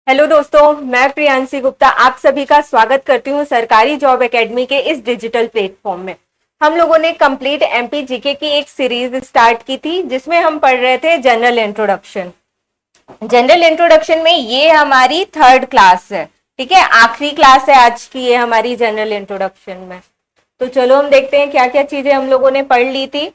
Hello दोस्तों, मैं प्रियांशी गुप्ता आप सभी का स्वागत करती हूँ सरकारी जॉब एकेडमी के इस डिजिटल प्लेटफॉर्म में। हम लोगों ने कंप्लीट एमपी जीके की एक सीरीज स्टार्ट की थी जिसमें हम पढ़ रहे थे जनरल इंट्रोडक्शन। जनरल इंट्रोडक्शन में ये हमारी थर्ड क्लास है, ठीक है, आखिरी क्लास है आज की ये हमारी जनरल इंट्रोडक्शन में। तो चलो हम देखते हैं क्या क्या चीजें हम लोगों ने पढ़ ली थी।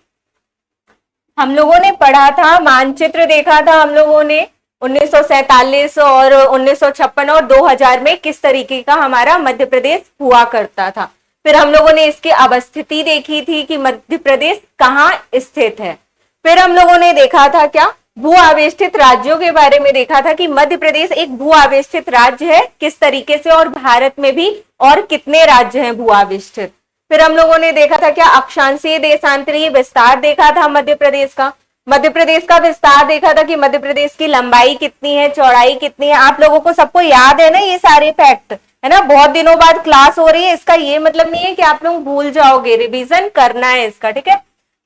हम लोगों ने पढ़ा था, मानचित्र देखा था हम लोगों ने 1947 और 1956 और 2000 में किस तरीके का हमारा मध्य प्रदेश हुआ करता था। फिर हम लोगों ने इसकी अवस्थिति देखी थी कि मध्य प्रदेश कहाँ स्थित है। फिर हम लोगों ने देखा था क्या, भू आवेष्टित राज्यों के बारे में देखा था कि मध्य प्रदेश एक भू आवेष्टित राज्य है किस तरीके से, और भारत में भी और कितने राज्य हैं भू आवेष्टित। फिर हम लोगों ने देखा था क्या, अक्षांशीय देशांतरीय विस्तार देखा था मध्य प्रदेश का। मध्य प्रदेश का विस्तार देखा था कि मध्य प्रदेश की लंबाई कितनी है, चौड़ाई कितनी है। आप लोगों को सबको याद है ना ये सारे फैक्ट, है ना। बहुत दिनों बाद क्लास हो रही है, इसका ये मतलब नहीं है कि आप लोग भूल जाओगे, रिवीजन करना है इसका, ठीक है।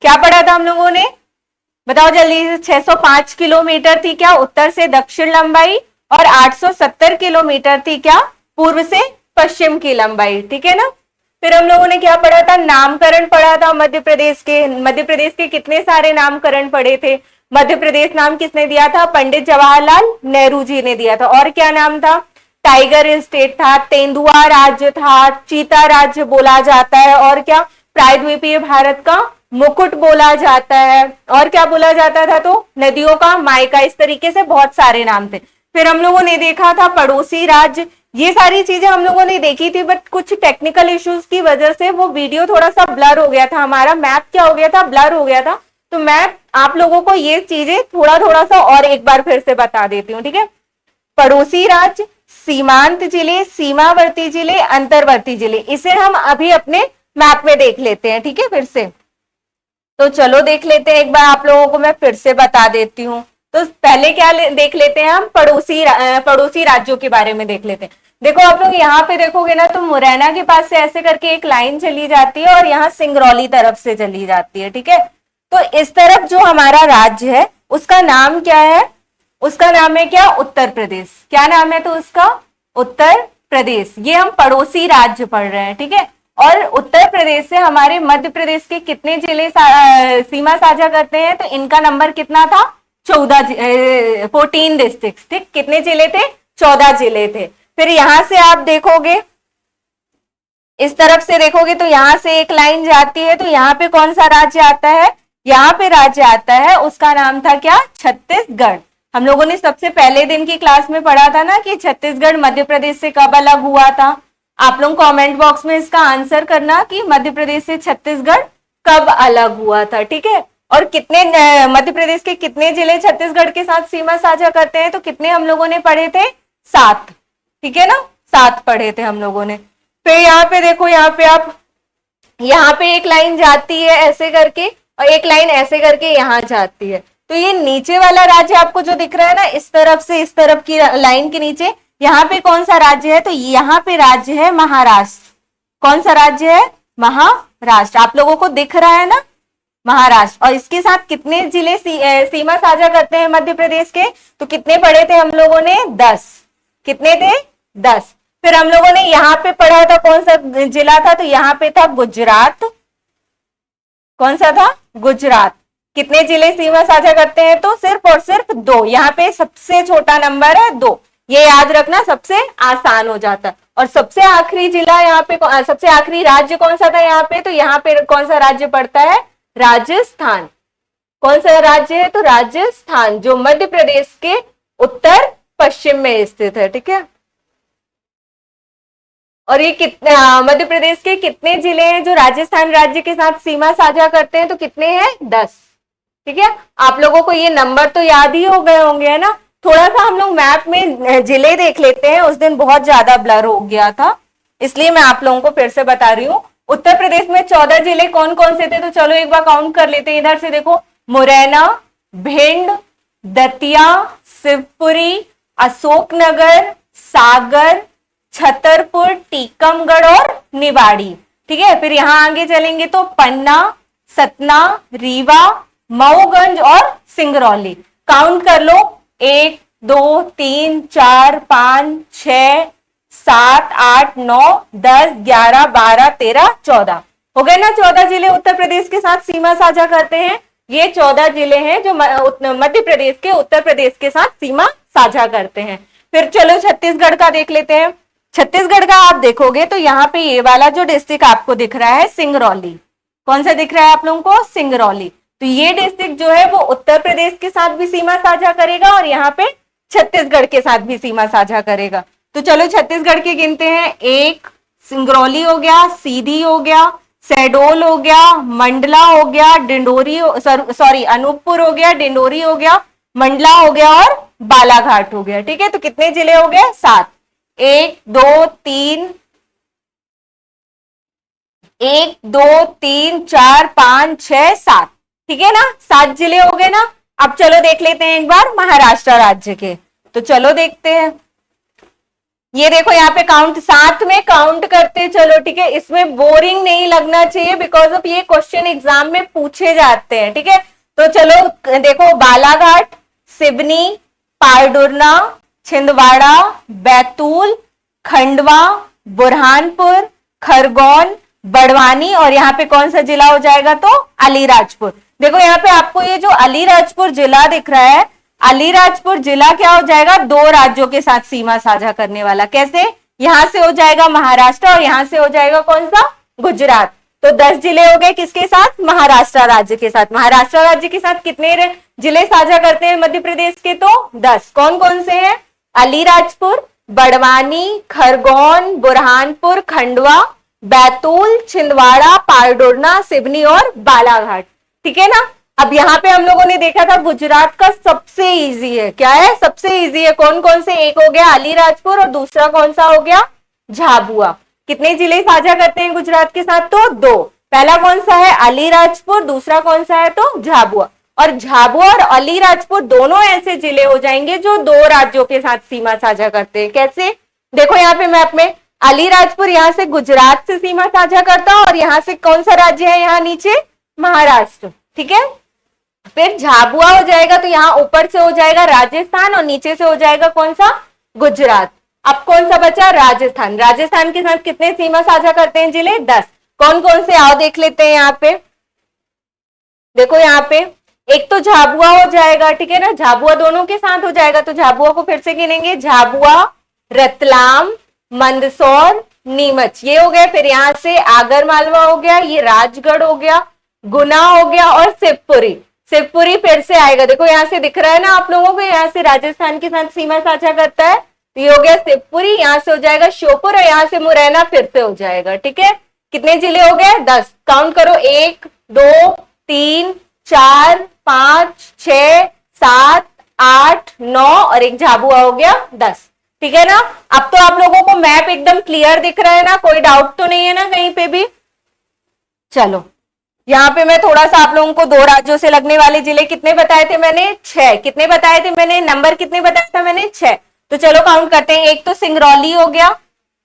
क्या पढ़ा था हम लोगों ने, बताओ जल्दी। 605 किलोमीटर थी क्या उत्तर से दक्षिण लंबाई, और 870 किलोमीटर थी क्या पूर्व से पश्चिम की लंबाई, ठीक है ना। फिर हम लोगों ने क्या पढ़ा था, नामकरण पढ़ा था मध्य प्रदेश के। मध्य प्रदेश के कितने सारे नामकरण पढ़े थे। मध्य प्रदेश नाम किसने दिया था, पंडित जवाहरलाल नेहरू जी ने दिया था। और क्या नाम था, टाइगर स्टेट था, तेंदुआ राज्य था, चीता राज्य बोला जाता है, और क्या प्रायद्वीपीय भारत का मुकुट बोला जाता है, और क्या बोला जाता था, तो नदियों का मायका। इस तरीके से बहुत सारे नाम थे। फिर हम लोगों ने देखा था पड़ोसी राज्य। ये सारी चीजें हम लोगों ने देखी थी, बट कुछ टेक्निकल इश्यूज की वजह से वो वीडियो थोड़ा सा ब्लर हो गया था, हमारा मैप क्या हो गया था, ब्लर हो गया था। तो मैं आप लोगों को ये चीजें थोड़ा थोड़ा सा और एक बार फिर से बता देती हूँ, ठीक है। पड़ोसी राज्य, सीमांत जिले, सीमावर्ती जिले, अंतर्वर्ती जिले, इसे हम अभी अपने मैप में देख लेते हैं, ठीक है, फिर से। तो चलो देख लेते हैं एक बार, आप लोगों को मैं फिर से बता देती हूँ। तो पहले क्या देख लेते हैं हम, पड़ोसी राज्यों के बारे में देख लेते हैं। देखो आप लोग यहाँ पे देखोगे ना, तो मुरैना के पास से ऐसे करके एक लाइन चली जाती है और यहाँ सिंगरौली तरफ से चली जाती है, ठीक है। तो इस तरफ जो हमारा राज्य है उसका नाम क्या है, उसका नाम है क्या, उत्तर प्रदेश। क्या नाम है तो उसका, उत्तर प्रदेश। ये हम पड़ोसी राज्य पढ़ रहे हैं, ठीक है। और उत्तर प्रदेश से हमारे मध्य प्रदेश के कितने जिले सीमा साझा करते हैं, तो इनका नंबर कितना था, 14 डिस्ट्रिक्ट, ठीक। कितने जिले थे, 14 जिले थे। फिर यहां से आप देखोगे, इस तरफ से देखोगे तो यहां से एक लाइन जाती है, तो यहाँ पे कौन सा राज्य आता है, यहाँ पे राज्य आता है, उसका नाम था क्या, छत्तीसगढ़। हम लोगों ने सबसे पहले दिन की क्लास में पढ़ा था ना कि छत्तीसगढ़ मध्य प्रदेश से कब अलग हुआ था। आप लोग कमेंट बॉक्स में इसका आंसर करना कि मध्य प्रदेश से छत्तीसगढ़ कब अलग हुआ था, ठीक है। और कितने मध्य प्रदेश के कितने जिले छत्तीसगढ़ के साथ सीमा साझा करते हैं, तो कितने हम लोगों ने पढ़े थे, 7, ठीक है ना, 7 पढ़े थे हम लोगों ने। फिर यहाँ पे देखो, यहाँ पे आप, यहाँ पे एक लाइन जाती है ऐसे करके और एक लाइन ऐसे करके यहाँ जाती है। तो ये नीचे वाला राज्य आपको जो दिख रहा है ना, इस तरफ से इस तरफ की लाइन के नीचे, यहाँ पे कौन सा राज्य है, तो यहाँ पे राज्य है महाराष्ट्र। कौन सा राज्य है, महाराष्ट्र। आप लोगों को दिख रहा है ना, महाराष्ट्र। और इसके साथ कितने जिले सीमा साझा करते हैं मध्य प्रदेश के, तो कितने पढ़े थे हम लोगों ने, 10। कितने थे, 10। फिर हम लोगों ने यहाँ पे पढ़ा था कौन सा जिला था, तो यहाँ पे था गुजरात। कौन सा था, गुजरात। कितने जिले सीमा साझा करते हैं, तो सिर्फ और सिर्फ 2। यहाँ पे सबसे छोटा नंबर है 2, ये याद रखना, सबसे आसान हो जाता है। और सबसे आखिरी जिला यहाँ पे, सबसे आखिरी राज्य कौन सा था यहाँ पे, तो यहाँ पे कौन सा राज्य पड़ता है, राजस्थान। कौन सा राज्य है, तो राजस्थान, जो मध्य प्रदेश के उत्तर पश्चिम में स्थित है, ठीक है। और ये कितने मध्य प्रदेश के कितने जिले हैं जो राजस्थान राज्य के साथ सीमा साझा करते हैं, तो कितने हैं, 10, ठीक है। आप लोगों को ये नंबर तो याद ही हो गए होंगे, है ना। थोड़ा सा हम लोग मैप में जिले देख लेते हैं, उस दिन बहुत ज्यादा ब्लर हो गया था, इसलिए मैं आप लोगों को फिर से बता रही हूँ। उत्तर प्रदेश में 14 जिले कौन कौन से थे, तो चलो एक बार काउंट कर लेते हैं। इधर से देखो, मुरैना, भिंड, दतिया, शिवपुरी, अशोकनगर, सागर, छतरपुर, टीकमगढ़ और निवाड़ी, ठीक है। फिर यहां आगे चलेंगे तो पन्ना, सतना, रीवा, मऊगंज और सिंगरौली। काउंट कर लो, 1 2 3 4 5 6 7 8 9 10 11 12 13 14 हो गए ना। 14 जिले उत्तर प्रदेश के साथ सीमा साझा करते हैं। ये 14 जिले हैं जो मध्य प्रदेश के उत्तर प्रदेश के साथ सीमा साझा करते हैं। फिर चलो छत्तीसगढ़ का देख लेते हैं। छत्तीसगढ़ का आप देखोगे तो यहाँ पे ये वाला जो डिस्ट्रिक्ट आपको दिख रहा है सिंगरौली, कौन सा दिख रहा है आप लोगों को? सिंगरौली। तो ये डिस्ट्रिक्ट जो है वो उत्तर प्रदेश के साथ भी सीमा साझा करेगा और यहाँ पे छत्तीसगढ़ के साथ भी सीमा साझा करेगा। तो चलो छत्तीसगढ़ के गिनते हैं। एक सिंगरौली हो गया, सीधी हो गया, शहडोल हो गया, मंडला हो गया, डिंडोरी अनूपपुर हो गया, डिंडोरी हो गया, मंडला हो गया और बालाघाट हो गया। ठीक है, तो कितने जिले हो गए? 7। 1 2 3 1 2 3 4 5 6 7। ठीक है ना, 7 जिले हो गए ना। अब चलो देख लेते हैं एक बार महाराष्ट्र राज्य के। तो चलो देखते हैं। ये देखो यहाँ पे काउंट, साथ में काउंट करते चलो। ठीक है, इसमें बोरिंग नहीं लगना चाहिए बिकॉज ऑफ ये क्वेश्चन एग्जाम में पूछे जाते हैं। ठीक है, तो चलो देखो, बालाघाट, सिवनी, पारडुरना, छिंदवाड़ा, बैतूल, खंडवा, बुरहानपुर, खरगोन, बड़वानी और यहाँ पे कौन सा जिला हो जाएगा? तो अलीराजपुर। देखो यहाँ पे आपको ये जो अलीराजपुर जिला दिख रहा है, अलीराजपुर जिला क्या हो जाएगा? 2 राज्यों के साथ सीमा साझा करने वाला। कैसे? यहां से हो जाएगा महाराष्ट्र और यहां से हो जाएगा कौन सा? गुजरात। तो 10 जिले हो गए किसके साथ? महाराष्ट्र राज्य के साथ। महाराष्ट्र राज्य के साथ कितने जिले साझा करते हैं मध्य प्रदेश के? तो 10। कौन कौन से हैं? अलीराजपुर, बड़वानी, खरगोन, बुरहानपुर, खंडवा, बैतूल, छिंदवाड़ा, पारडुरना, सिवनी और बालाघाट। ठीक है ना। अब यहाँ पे हम लोगों ने देखा था गुजरात का सबसे इजी है। क्या है? सबसे इजी है। कौन कौन से? एक हो गया अलीराजपुर और दूसरा कौन सा हो गया? झाबुआ। कितने जिले साझा करते हैं गुजरात के साथ? तो 2। पहला कौन सा है? अलीराजपुर, दूसरा कौन सा है? तो झाबुआ। और झाबुआ और अलीराजपुर दोनों ऐसे जिले हो जाएंगे जो 2 राज्यों के साथ सीमा साझा करते हैं। कैसे? देखो यहाँ पे मैप में अलीराजपुर यहाँ से गुजरात से सीमा साझा करता है और यहाँ से कौन सा राज्य है? यहाँ नीचे महाराष्ट्र। ठीक है, फिर झाबुआ हो जाएगा तो यहाँ ऊपर से हो जाएगा राजस्थान और नीचे से हो जाएगा कौन सा? गुजरात। अब कौन सा बचा? राजस्थान। राजस्थान के साथ कितने सीमा साझा करते हैं जिले? 10। कौन कौन से? आओ देख लेते हैं। यहाँ पे देखो, यहाँ पे एक तो झाबुआ हो जाएगा। ठीक है ना, झाबुआ दोनों के साथ हो जाएगा। तो झाबुआ को फिर से गिनेंगे। झाबुआ, रतलाम, मंदसौर, नीमच, ये हो गए। फिर यहाँ से आगर मालवा हो गया, ये राजगढ़ हो गया, गुना हो गया और शिवपुरी। शिवपुरी फिर से आएगा। देखो यहाँ से दिख रहा है ना आप लोगों को, यहाँ से राजस्थान के साथ सीमा साझा करता है। तो ये हो गया शिवपुरी, यहाँ से हो जाएगा श्योपुर और यहाँ से मुरैना फिर से हो जाएगा। ठीक है, कितने जिले हो गए? 10। काउंट करो, 1 2 3 4 5 6 7 8 9 और एक झाबुआ हो गया 10। ठीक है ना। अब तो आप लोगों को मैप एकदम क्लियर दिख रहा है ना, कोई डाउट तो नहीं है ना कहीं पे भी? चलो यहाँ पे मैं थोड़ा सा आप लोगों को 2 राज्यों से लगने वाले जिले कितने बताए थे मैंने? 6। कितने बताए थे मैंने? नंबर कितने बताया था मैंने? 6। तो चलो काउंट करते हैं। एक तो सिंगरौली हो गया।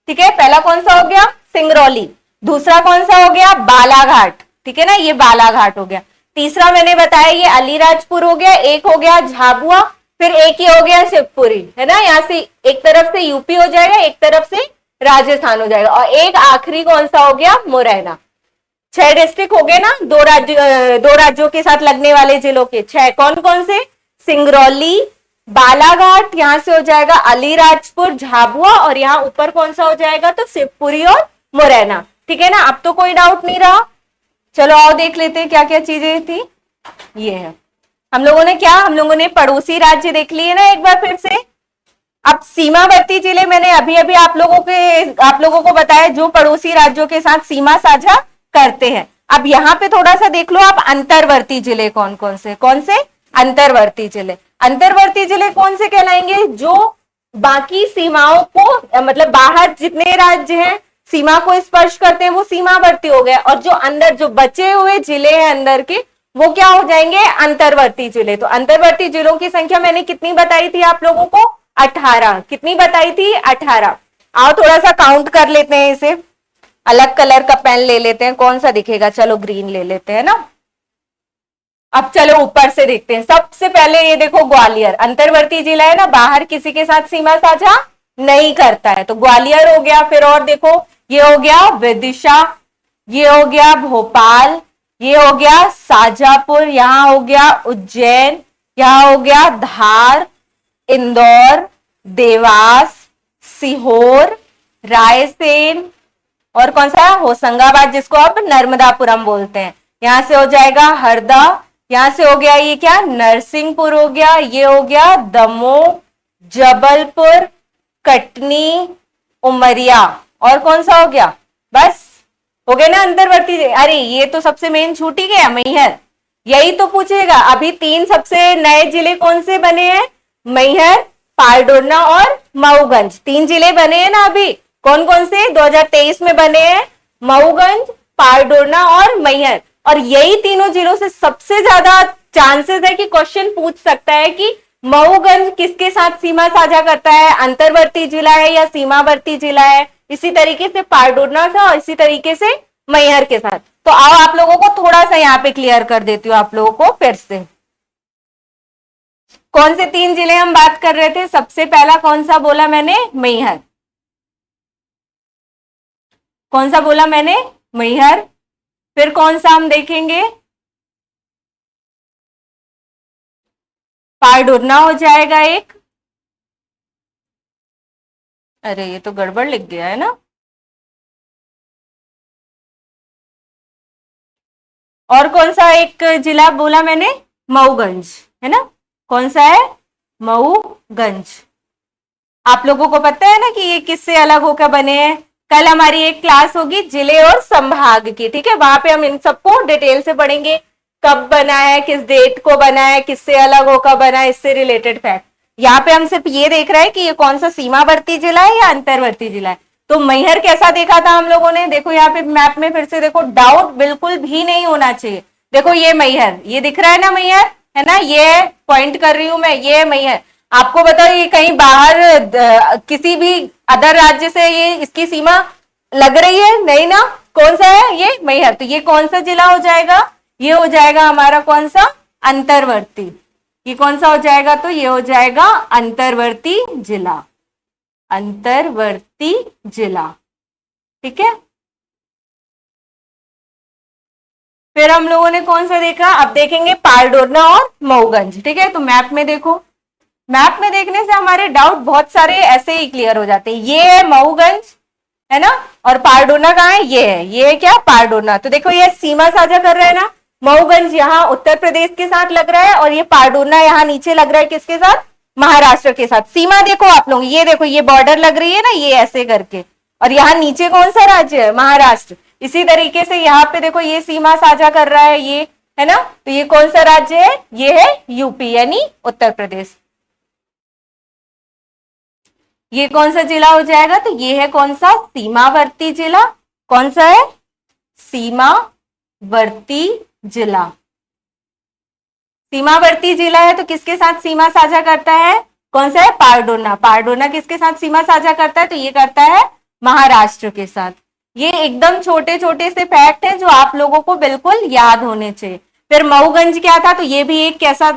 ठीक है, पहला कौन सा हो गया? सिंगरौली। दूसरा कौन सा हो गया? बालाघाट। ठीक है ना, ये बालाघाट हो गया। तीसरा मैंने बताया ये अलीराजपुर हो गया। एक हो गया झाबुआ, फिर एक ही हो गया शिवपुरी, है ना। यहाँ से एक तरफ से यूपी हो जाएगा, एक तरफ से राजस्थान हो जाएगा और एक आखिरी कौन सा हो गया? मुरैना। 6 डिस्ट्रिक्ट हो गए ना, 2 राज्यों के साथ लगने वाले जिलों के 6। कौन कौन से? सिंगरौली, बालाघाट, यहाँ से हो जाएगा अलीराजपुर, झाबुआ और यहाँ ऊपर कौन सा हो जाएगा? तो शिवपुरी और मुरैना। ठीक है ना, अब तो कोई डाउट नहीं रहा। चलो आओ देख लेते हैं क्या क्या चीजें थी। ये है हम लोगों ने पड़ोसी राज्य देख लिए ना एक बार फिर से। अब सीमावर्ती जिले मैंने अभी अभी आप लोगों को बताया जो पड़ोसी राज्यों के साथ सीमा साझा करते हैं। अब यहाँ पे थोड़ा सा देख लो आप, अंतर्वर्ती जिले कौन कौन से? अंतर्वर्ती जिले। अंतर्वर्ती जिले कौन से कहलाएंगे? जो बाकी सीमाओं को, मतलब बाहर जितने राज्य हैं सीमा को स्पर्श करते हैं वो सीमावर्ती हो गए, और जो अंदर जो बचे हुए जिले हैं अंदर के वो क्या हो जाएंगे? अंतर्वर्ती जिले। तो अंतर्वर्ती जिलों की संख्या मैंने कितनी बताई थी आप लोगों को? 18। कितनी बताई थी? 18। आओ थोड़ा सा काउंट कर लेते हैं इसे। अलग कलर का पेन ले लेते हैं, कौन सा दिखेगा? चलो ग्रीन ले लेते हैं ना। अब चलो ऊपर से देखते हैं। सबसे पहले ये देखो ग्वालियर अंतर्वर्ती जिला है ना, बाहर किसी के साथ सीमा साझा नहीं करता है, तो ग्वालियर हो गया। फिर और देखो, ये हो गया विदिशा, ये हो गया भोपाल, ये हो गया शाजापुर, यहां हो गया उज्जैन, यहां हो गया धार, इंदौर, देवास, सीहोर, रायसेन, और कौन सा होशंगाबाद जिसको आप नर्मदापुरम बोलते हैं। यहां से हो जाएगा हरदा, यहां से हो गया ये क्या नरसिंहपुर हो गया, ये हो गया दमोह, जबलपुर, कटनी, उमरिया, और कौन सा हो गया, बस हो गया ना अंतर्वर्ती। अरे ये तो सबसे मेन छूट ही गया, मैहर। यही तो पूछेगा। अभी तीन सबसे नए जिले कौन से बने हैं, मैहर, पारडोरना और मऊगंज, तीन जिले बने हैं ना अभी। कौन कौन से 2023 में बने हैं, मऊगंज, पारडोरना और मैहर। और यही तीनों जिलों से सबसे ज्यादा चांसेस है कि क्वेश्चन पूछ सकता है कि मऊगंज किसके साथ सीमा साझा करता है, अंतर्वर्ती जिला है या सीमावर्ती जिला है। इसी तरीके से पारडोरना था और इसी तरीके से मैहर के साथ। तो आओ आप लोगों को थोड़ा सा यहाँ पे क्लियर कर देती हूँ आप लोगों को फिर से। कौन से तीन जिले हम बात कर रहे थे, सबसे पहला कौन सा बोला मैंने, मैहर। कौन सा बोला मैंने, मैहर। फिर कौन सा हम देखेंगे, पारडोरना हो जाएगा एक। अरे ये तो गड़बड़ लिख गया है ना। और कौन सा एक जिला बोला मैंने, मऊगंज, है ना। कौन सा है, मऊगंज। आप लोगों को पता है ना कि ये किससे अलग होकर बने हैं। कल हमारी एक क्लास होगी जिले और संभाग की, ठीक है, वहां पे हम इन सबको डिटेल से पढ़ेंगे। कब बना है, किस डेट को बना है, किससे अलग होकर बना है, इससे रिलेटेड फैक्ट। यहाँ पे हम सिर्फ ये देख रहे हैं कि ये कौन सा सीमावर्ती जिला है या अंतर्वर्ती जिला है। तो मैहर कैसा देखा था हम लोगों ने, देखो यहाँ पे मैप में फिर से देखो, डाउट बिल्कुल भी नहीं होना चाहिए। देखो ये मैहर, ये दिख रहा है ना मैहर, है ना, ये पॉइंट कर रही हूं मैं, ये मैहर। आपको बताओ ये कहीं बाहर किसी भी अदर राज्य से ये इसकी सीमा लग रही है, नहीं ना। कौन सा है ये, मैहर। तो ये कौन सा जिला हो जाएगा, ये हो जाएगा हमारा कौन सा, अंतर्वर्ती। ये कौन सा हो जाएगा, तो ये हो जाएगा अंतर्वर्ती जिला, अंतर्वर्ती जिला, ठीक है। फिर हम लोगों ने कौन सा देखा, अब देखेंगे पारडोरना और मऊगंज, ठीक है। तो मैप में देखो, मैप में देखने से हमारे डाउट बहुत सारे ऐसे ही क्लियर हो जाते हैं। ये है मऊगंज, है ना, और पारडोरना कहाँ है, ये है, ये है क्या, पारडोरना। तो देखो ये सीमा साझा कर रहे हैं ना, मऊगंज यहाँ उत्तर प्रदेश के साथ लग रहा है और ये पारडोरना यहाँ नीचे लग रहा है किसके साथ, महाराष्ट्र के साथ। सीमा देखो आप लोग, ये देखो ये बॉर्डर लग रही है ना, ये ऐसे करके, और यहाँ नीचे कौन सा राज्य है, महाराष्ट्र। इसी तरीके से यहाँ पे देखो ये सीमा साझा कर रहा है ये, है ना। तो ये कौन सा राज्य है, ये है यूपी यानी उत्तर प्रदेश। ये कौन सा जिला हो जाएगा, तो ये है कौन सा, सीमावर्ती जिला। कौन सा है, सीमावर्ती जिला। सीमावर्ती जिला है तो किसके साथ सीमा साझा करता है, कौन सा है, पारडोरना। पारडोरना किसके साथ सीमा साझा करता है, तो ये करता है महाराष्ट्र के साथ। ये एकदम छोटे छोटे से फैक्ट हैं जो आप लोगों को बिल्कुल याद होने चाहिए। फिर मऊगंज क्या था, तो ये भी एक कैसा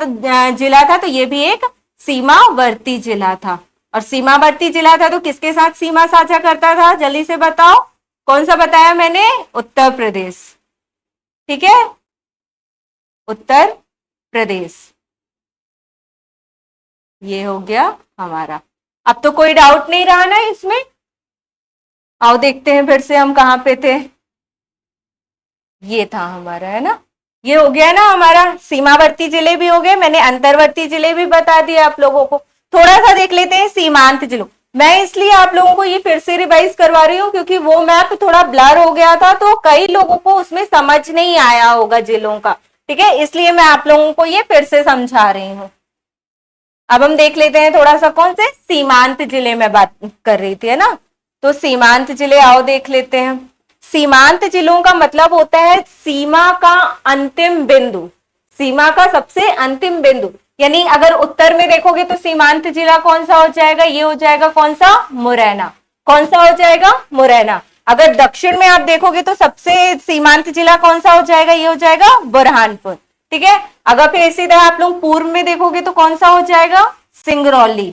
जिला था, तो ये भी एक सीमावर्ती जिला था। और सीमावर्ती जिला था तो किसके साथ सीमा साझा करता था, जल्दी से बताओ, कौन सा बताया मैंने, उत्तर प्रदेश, ठीक है, उत्तर प्रदेश। ये हो गया हमारा। अब तो कोई डाउट नहीं रहा ना इसमें। आओ देखते हैं फिर से हम कहां पे थे, ये था हमारा, है ना। ये हो गया ना हमारा, सीमावर्ती जिले भी हो गए, मैंने अंतर्वर्ती जिले भी बता दिए आप लोगों को। थोड़ा सा देख लेते हैं सीमांत जिलों। मैं इसलिए आप लोगों को ये फिर से रिवाइज करवा रही हूँ क्योंकि वो मैप थोड़ा ब्लर हो गया था, तो कई लोगों को उसमें समझ नहीं आया होगा जिलों का, ठीक है, इसलिए मैं आप लोगों को ये फिर से समझा रही हूँ। अब हम देख लेते हैं थोड़ा सा, कौन से सीमांत जिले में बात कर रही थी, है ना। तो सीमांत जिले आओ देख लेते हैं। सीमांत जिलों का मतलब होता है सीमा का अंतिम बिंदु, सीमा का सबसे अंतिम बिंदु। यानी अगर उत्तर में देखोगे तो सीमांत जिला कौन सा हो जाएगा, ये हो जाएगा कौन सा, मुरैना। कौन सा हो जाएगा, मुरैना। अगर दक्षिण में आप देखोगे तो सबसे सीमांत जिला कौन सा हो जाएगा, ये हो जाएगा बुरहानपुर। ठीक है। अगर फिर इसी तरह आप लोग पूर्व में देखोगे तो कौन सा हो जाएगा, सिंगरौली,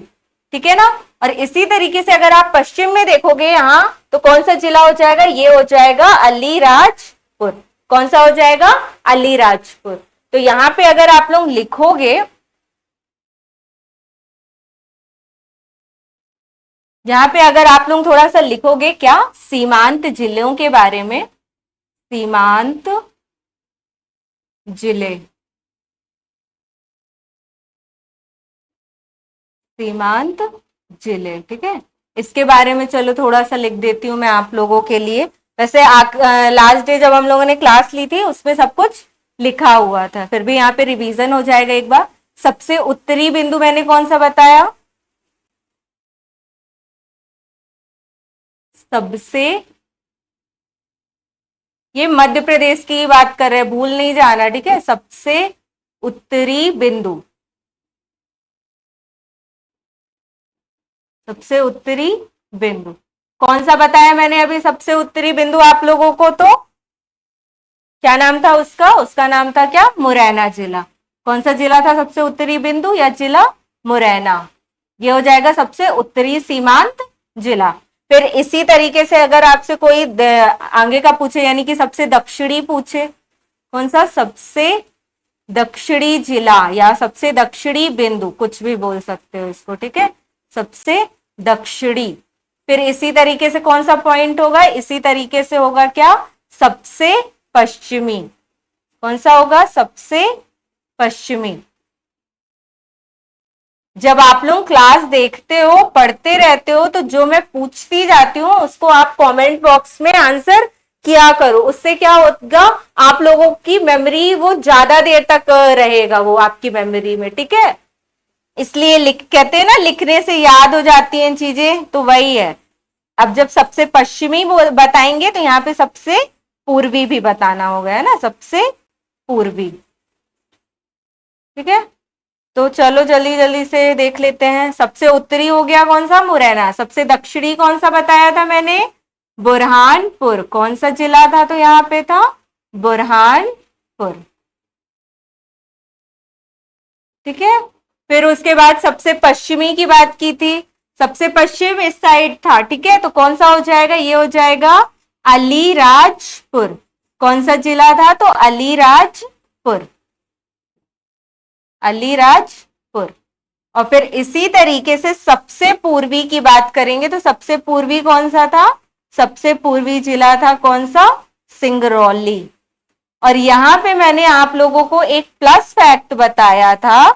ठीक है ना। और इसी तरीके से अगर आप पश्चिम में देखोगे यहां तो कौन सा जिला हो जाएगा, ये हो जाएगा अलीराजपुर। कौन सा हो जाएगा, अलीराजपुर। तो यहां पे अगर आप लोग लिखोगे, यहां पे अगर आप लोग थोड़ा सा लिखोगे क्या, सीमांत जिलों के बारे में, सीमांत जिले, सीमांत जिले, ठीक है। इसके बारे में चलो थोड़ा सा लिख देती हूं मैं आप लोगों के लिए। वैसे लास्ट डे जब हम लोगों ने क्लास ली थी उसमें सब कुछ लिखा हुआ था, फिर भी यहाँ पे रिवीजन हो जाएगा एक बार। सबसे उत्तरी बिंदु मैंने कौन सा बताया, सबसे, ये मध्य प्रदेश की बात कर रहे हैं, भूल नहीं जाना, ठीक है। सबसे उत्तरी बिंदु, सबसे उत्तरी बिंदु कौन सा बताया मैंने अभी, सबसे उत्तरी बिंदु आप लोगों को, तो क्या नाम था उसका, उसका नाम था क्या, मुरैना जिला। कौन सा जिला था सबसे उत्तरी बिंदु, या जिला मुरैना, ये हो जाएगा सबसे उत्तरी सीमांत जिला। फिर इसी तरीके से अगर आपसे कोई आगे का पूछे, यानी कि सबसे दक्षिणी पूछे, कौन सा, सबसे दक्षिणी जिला या सबसे दक्षिणी बिंदु, कुछ भी बोल सकते हो इसको, ठीक है, सबसे दक्षिणी। फिर इसी तरीके से कौन सा पॉइंट होगा, इसी तरीके से होगा क्या, सबसे पश्चिमी। कौन सा होगा, सबसे पश्चिमी। जब आप लोग क्लास देखते हो, पढ़ते रहते हो, तो जो मैं पूछती जाती हूँ उसको आप कमेंट बॉक्स में आंसर किया करो। उससे क्या होगा, आप लोगों की मेमोरी वो ज्यादा देर तक रहेगा, वो आपकी मेमोरी में, ठीक है। इसलिए कहते हैं ना, लिखने से याद हो जाती हैं चीजें, तो वही है। अब जब सबसे पश्चिमी बताएंगे तो यहाँ पे सबसे पूर्वी भी बताना होगा, है ना, सबसे पूर्वी, ठीक है। तो चलो जल्दी जल्दी से देख लेते हैं। सबसे उत्तरी हो गया कौन सा, मुरैना। सबसे दक्षिणी कौन सा बताया था मैंने, बुरहानपुर। कौन सा जिला था, तो यहाँ पे था बुरहानपुर, ठीक है। फिर उसके बाद सबसे पश्चिमी की बात की थी, सबसे पश्चिम इस साइड था, ठीक है। तो कौन सा हो जाएगा, ये हो जाएगा अलीराजपुर। कौन सा जिला था, तो अलीराजपुर, अलीराजपुर। और फिर इसी तरीके से सबसे पूर्वी की बात करेंगे तो सबसे पूर्वी कौन सा था, सबसे पूर्वी जिला था कौन सा, सिंगरौली। और यहां पे मैंने आप लोगों को एक प्लस फैक्ट बताया था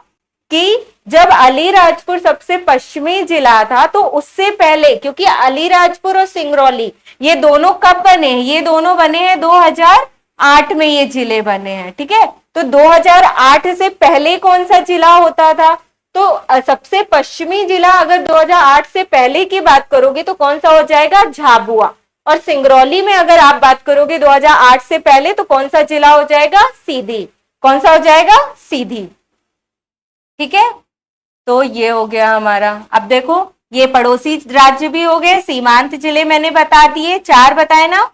कि जब अलीराजपुर सबसे पश्चिमी जिला था तो उससे पहले, क्योंकि अलीराजपुर और सिंगरौली ये दोनों कब बने हैं, ये दोनों बने हैं 2008 में, ये जिले बने हैं, ठीक है। तो 2008 से पहले कौन सा जिला होता था, तो सबसे पश्चिमी जिला अगर 2008 से पहले की बात करोगे तो कौन सा हो जाएगा, झाबुआ। और सिंगरौली में अगर आप बात करोगे 2008 से पहले तो कौन सा जिला हो जाएगा, सीधी। कौन सा हो जाएगा, सीधी, ठीक है। तो ये हो गया हमारा। अब देखो, ये पड़ोसी राज्य भी हो गए, सीमांत जिले मैंने बता दिए, 4 बताए ना,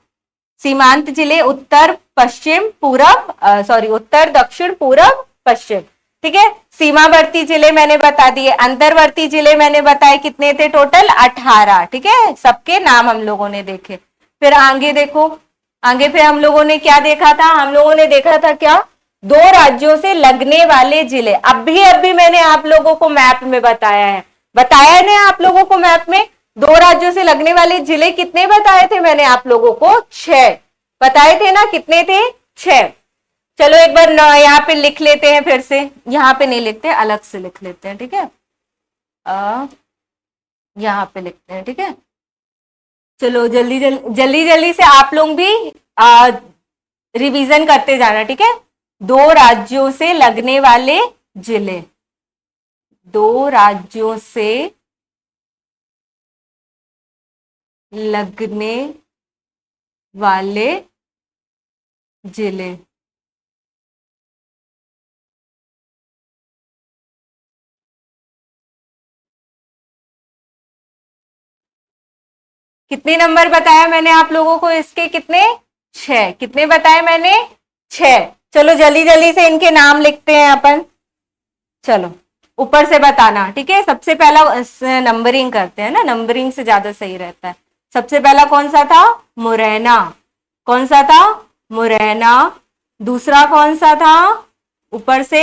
सीमांत जिले उत्तर पश्चिम पूरब, सॉरी उत्तर दक्षिण पूरब पश्चिम, ठीक है। सीमावर्ती जिले मैंने बता दिए, अंतर्वर्ती जिले मैंने बताए, कितने थे टोटल, 18, ठीक है। सबके नाम हम लोगों ने देखे। फिर आगे देखो, आगे फिर हम लोगों ने क्या देखा था, हम लोगों ने देखा था क्या, 2 राज्यों से लगने वाले जिले। अभी मैंने आप लोगों को मैप में बताया है, बताया है ना आप लोगों को मैप में, 2 राज्यों से लगने वाले जिले कितने बताए थे मैंने आप लोगों को, 6 बताए थे ना, कितने थे, 6। चलो एक बार यहाँ पे लिख लेते हैं, फिर से यहाँ पे नहीं लिखते, अलग से लिख लेते हैं, ठीक है। यहाँ पे लिखते हैं, ठीक है। चलो जल्दी जल्दी जल्दी जल्दी से आप लोग भी रिवीजन करते जाना, ठीक है। 2 राज्यों से लगने वाले जिले, 2 राज्यों से लगने वाले जिले, कितने नंबर बताया मैंने आप लोगों को इसके, कितने, 6। कितने बताए मैंने, 6। चलो जल्दी जल्दी से इनके नाम लिखते हैं अपन। चलो ऊपर से बताना, ठीक है। सबसे पहला नंबरिंग करते हैं ना, नंबरिंग से ज्यादा सही रहता है। सबसे पहला कौन सा था? मुरैना। कौन सा था? मुरैना। दूसरा कौन सा था? ऊपर से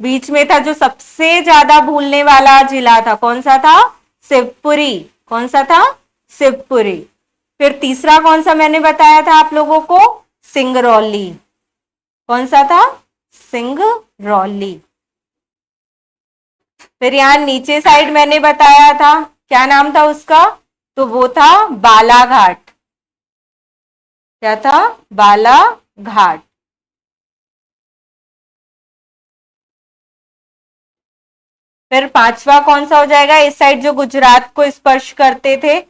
बीच में था जो सबसे ज्यादा भूलने वाला जिला था, कौन सा था? शिवपुरी। कौन सा था? शिवपुरी। फिर तीसरा कौन सा मैंने बताया था आप लोगों को? सिंगरौली। कौन सा था? सिंगरौली। फिर यहां नीचे साइड मैंने बताया था, क्या नाम था उसका? तो वो था बालाघाट। क्या था? बालाघाट। फिर पांचवा कौन सा हो जाएगा इस साइड जो गुजरात को स्पर्श करते थे?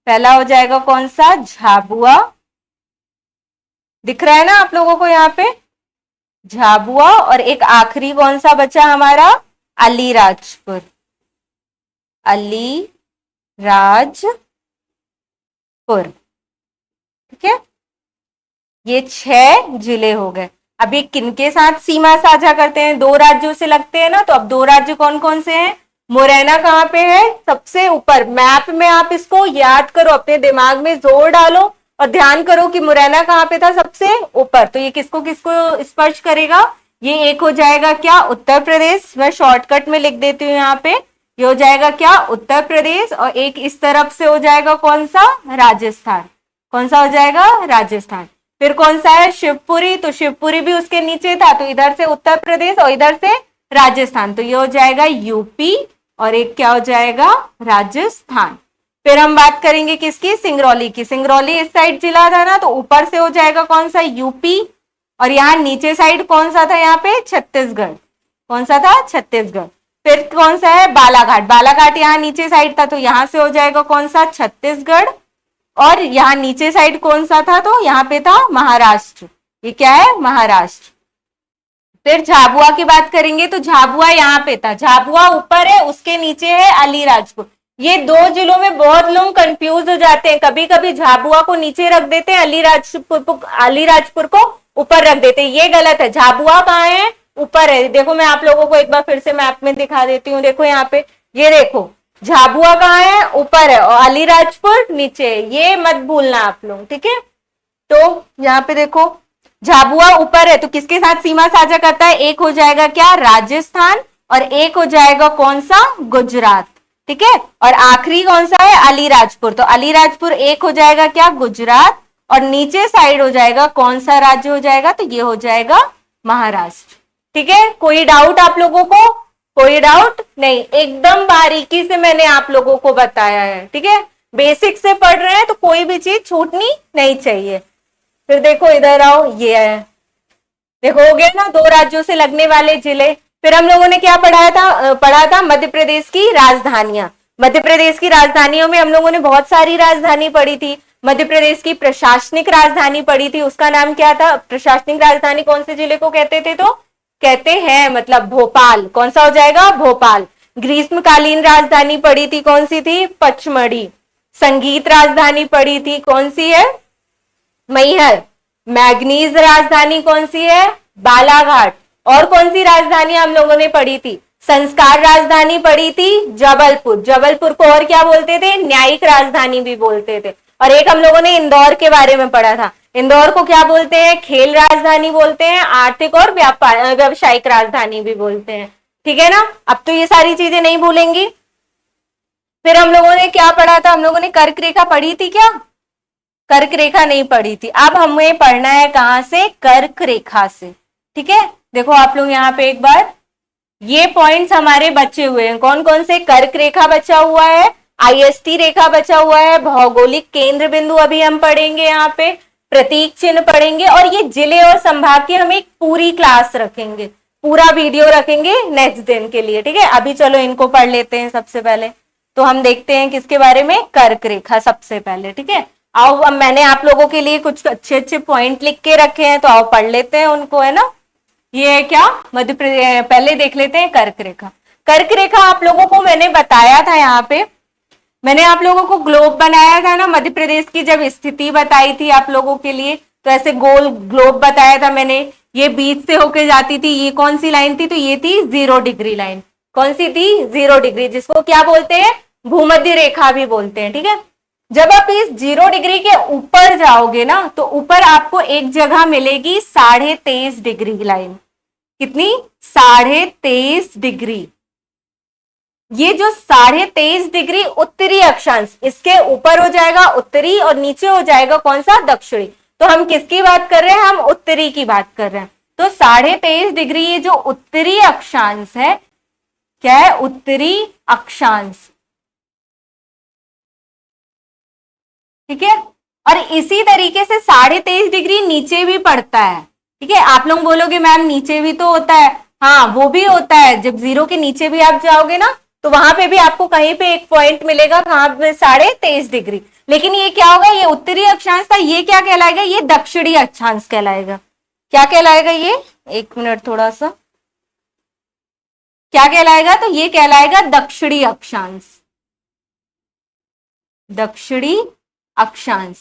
पहला हो जाएगा कौन सा? झाबुआ। दिख रहा है ना आप लोगों को यहाँ पे? झाबुआ। और एक आखिरी कौन सा बचा हमारा? अलीराजपुर। अलीराजपुर। ठीक है, ये 6 जिले हो गए। अब ये किनके साथ सीमा साझा करते हैं? 2 राज्यों से लगते हैं ना। तो अब 2 राज्य कौन कौन से हैं? मुरैना कहाँ पे है? सबसे ऊपर। मैप में आप इसको याद करो, अपने दिमाग में जोर डालो और ध्यान करो कि मुरैना कहाँ पे था? सबसे ऊपर। तो ये किसको किसको स्पर्श करेगा? ये एक हो जाएगा क्या? उत्तर प्रदेश। मैं शॉर्टकट में लिख देती हूँ यहाँ पे। ये हो जाएगा क्या? उत्तर प्रदेश। और एक इस तरफ से हो जाएगा कौन सा? राजस्थान। कौन सा हो जाएगा? राजस्थान। फिर कौन सा है? शिवपुरी। तो शिवपुरी भी उसके नीचे था, तो इधर से उत्तर प्रदेश और इधर से राजस्थान। तो ये हो जाएगा यूपी और एक क्या हो जाएगा? राजस्थान। फिर हम बात करेंगे किसकी? सिंगरौली की। सिंगरौली इस साइड जिला था ना, तो ऊपर से हो जाएगा कौन सा? यूपी। और यहाँ नीचे साइड कौन सा था? यहाँ पे छत्तीसगढ़। कौन सा था? छत्तीसगढ़। फिर कौन सा है? बालाघाट। बालाघाट यहाँ नीचे साइड था, तो यहां से हो जाएगा कौन सा? छत्तीसगढ़। और यहाँ नीचे साइड कौन सा था? तो यहाँ पे था महाराष्ट्र। ये क्या है? महाराष्ट्र। फिर झाबुआ की बात करेंगे तो झाबुआ यहाँ पे था। झाबुआ ऊपर है, उसके नीचे है अलीराजपुर। ये 2 जिलों में बहुत लोग कंफ्यूज हो जाते हैं। कभी कभी झाबुआ को नीचे रख देते हैं, अलीराजपुर को ऊपर रख देते हैं। ये गलत है। झाबुआ कहाँ है? ऊपर है। देखो मैं आप लोगों को एक बार फिर से मैप में दिखा देती हूँ। देखो यहाँ पे, ये देखो झाबुआ कहाँ है? ऊपर है और अलीराजपुर नीचे है। ये मत भूलना आप लोग, ठीक है। तो यहाँ पे देखो झाबुआ ऊपर है, तो किसके साथ सीमा साझा करता है? एक हो जाएगा क्या? राजस्थान। और एक हो जाएगा कौन सा? गुजरात। ठीक है। और आखिरी कौन सा है? अलीराजपुर। तो अलीराजपुर एक हो जाएगा क्या? गुजरात। और नीचे साइड हो जाएगा कौन सा राज्य हो जाएगा? तो ये हो जाएगा महाराष्ट्र। ठीक है, कोई डाउट आप लोगों को? कोई डाउट नहीं, एकदम बारीकी से मैंने आप लोगों को बताया है। ठीक है, बेसिक से पढ़ रहे हैं तो कोई भी चीज छूटनी नहीं चाहिए। फिर देखो इधर आओ, ये है, देखो हो गया ना 2 राज्यों से लगने वाले जिले। फिर हम लोगों ने क्या पढ़ा था मध्य प्रदेश की राजधानियां। मध्य प्रदेश की राजधानियों में हम लोगों ने बहुत सारी राजधानी पढ़ी थी। मध्य प्रदेश की प्रशासनिक राजधानी पढ़ी थी, उसका नाम क्या था? प्रशासनिक राजधानी कौन से जिले को कहते थे? तो कहते हैं मतलब भोपाल। कौन सा हो जाएगा? भोपाल। ग्रीष्मकालीन राजधानी पढ़ी थी, कौन सी थी? पचमढ़ी। संगीत राजधानी पढ़ी थी, कौन सी है? मैहर। मैग्नीज राजधानी कौन सी है? बालाघाट। और कौन सी राजधानी हम लोगों ने पढ़ी थी? संस्कार राजधानी पढ़ी थी जबलपुर। जबलपुर को और क्या बोलते थे? न्यायिक राजधानी भी बोलते थे। और एक हम लोगों ने इंदौर के बारे में पढ़ा था। इंदौर को क्या बोलते हैं? खेल राजधानी बोलते हैं, आर्थिक और व्यावसायिक राजधानी भी बोलते हैं। ठीक है ना, अब तो ये सारी चीजें नहीं भूलेंगी। फिर हम लोगों ने क्या पढ़ा था? हम लोगों ने कर्क रेखा पढ़ी थी क्या? कर्क रेखा नहीं पढ़ी थी। अब हमें पढ़ना है कहां से? कर्क रेखा से। ठीक है, देखो आप लोग यहाँ पे एक बार, ये पॉइंट्स हमारे बचे हुए हैं। कौन कौन से? कर्क रेखा बचा हुआ है, आईएसटी रेखा बचा हुआ है, भौगोलिक केंद्र बिंदु अभी हम पढ़ेंगे, यहाँ पे प्रतीक चिन्ह पढ़ेंगे, और ये जिले और संभाग की हम एक पूरी क्लास रखेंगे, पूरा वीडियो रखेंगे नेक्स्ट दिन के लिए। ठीक है, अभी चलो इनको पढ़ लेते हैं सबसे पहले। तो हम देखते हैं किसके बारे में? कर्क रेखा सबसे पहले। ठीक है, आओ, अब मैंने आप लोगों के लिए कुछ अच्छे अच्छे पॉइंट लिख के रखे हैं, तो आओ पढ़ लेते हैं उनको, है ना। ये है क्या? मध्य प्रदेश। पहले देख लेते हैं कर्क रेखा। कर्क रेखा आप लोगों को मैंने बताया था, यहाँ पे मैंने आप लोगों को ग्लोब बनाया था ना मध्य प्रदेश की, जब स्थिति बताई थी आप लोगों के लिए, तो ऐसे गोल ग्लोब बताया था मैंने, ये बीच से होके जाती थी, ये कौन सी लाइन थी, तो ये थी 0 डिग्री लाइन। कौन सी थी? 0 डिग्री, जिसको क्या बोलते हैं? भूमध्य रेखा भी बोलते हैं, ठीक है। जब आप इस 0 डिग्री के ऊपर जाओगे ना, तो ऊपर आपको एक जगह मिलेगी 23.5 डिग्री लाइन। कितनी? 23.5 डिग्री। ये जो 23.5 डिग्री उत्तरी अक्षांश, इसके ऊपर हो जाएगा उत्तरी और नीचे हो जाएगा कौन सा? दक्षिणी। तो हम किसकी बात कर रहे हैं? हम उत्तरी की बात कर रहे हैं। तो 23.5 डिग्री ये जो उत्तरी अक्षांश है, क्या है? उत्तरी अक्षांश, ठीक है। और इसी तरीके से 23.5 डिग्री नीचे भी पड़ता है, ठीक है। आप लोग बोलोगे मैम नीचे भी तो होता है, हाँ वो भी होता है। जब 0 के नीचे भी आप जाओगे ना, तो वहां पे भी आपको कहीं पे एक पॉइंट मिलेगा, कहां पे? 23.5 डिग्री। लेकिन ये क्या होगा? ये उत्तरी अक्षांश था, ये क्या कहलाएगा? ये दक्षिणी अक्षांश कहलाएगा। क्या कहलाएगा ये? एक मिनट थोड़ा सा, क्या कहलाएगा? तो ये कहलाएगा दक्षिणी अक्षांश, दक्षिणी अक्षांश।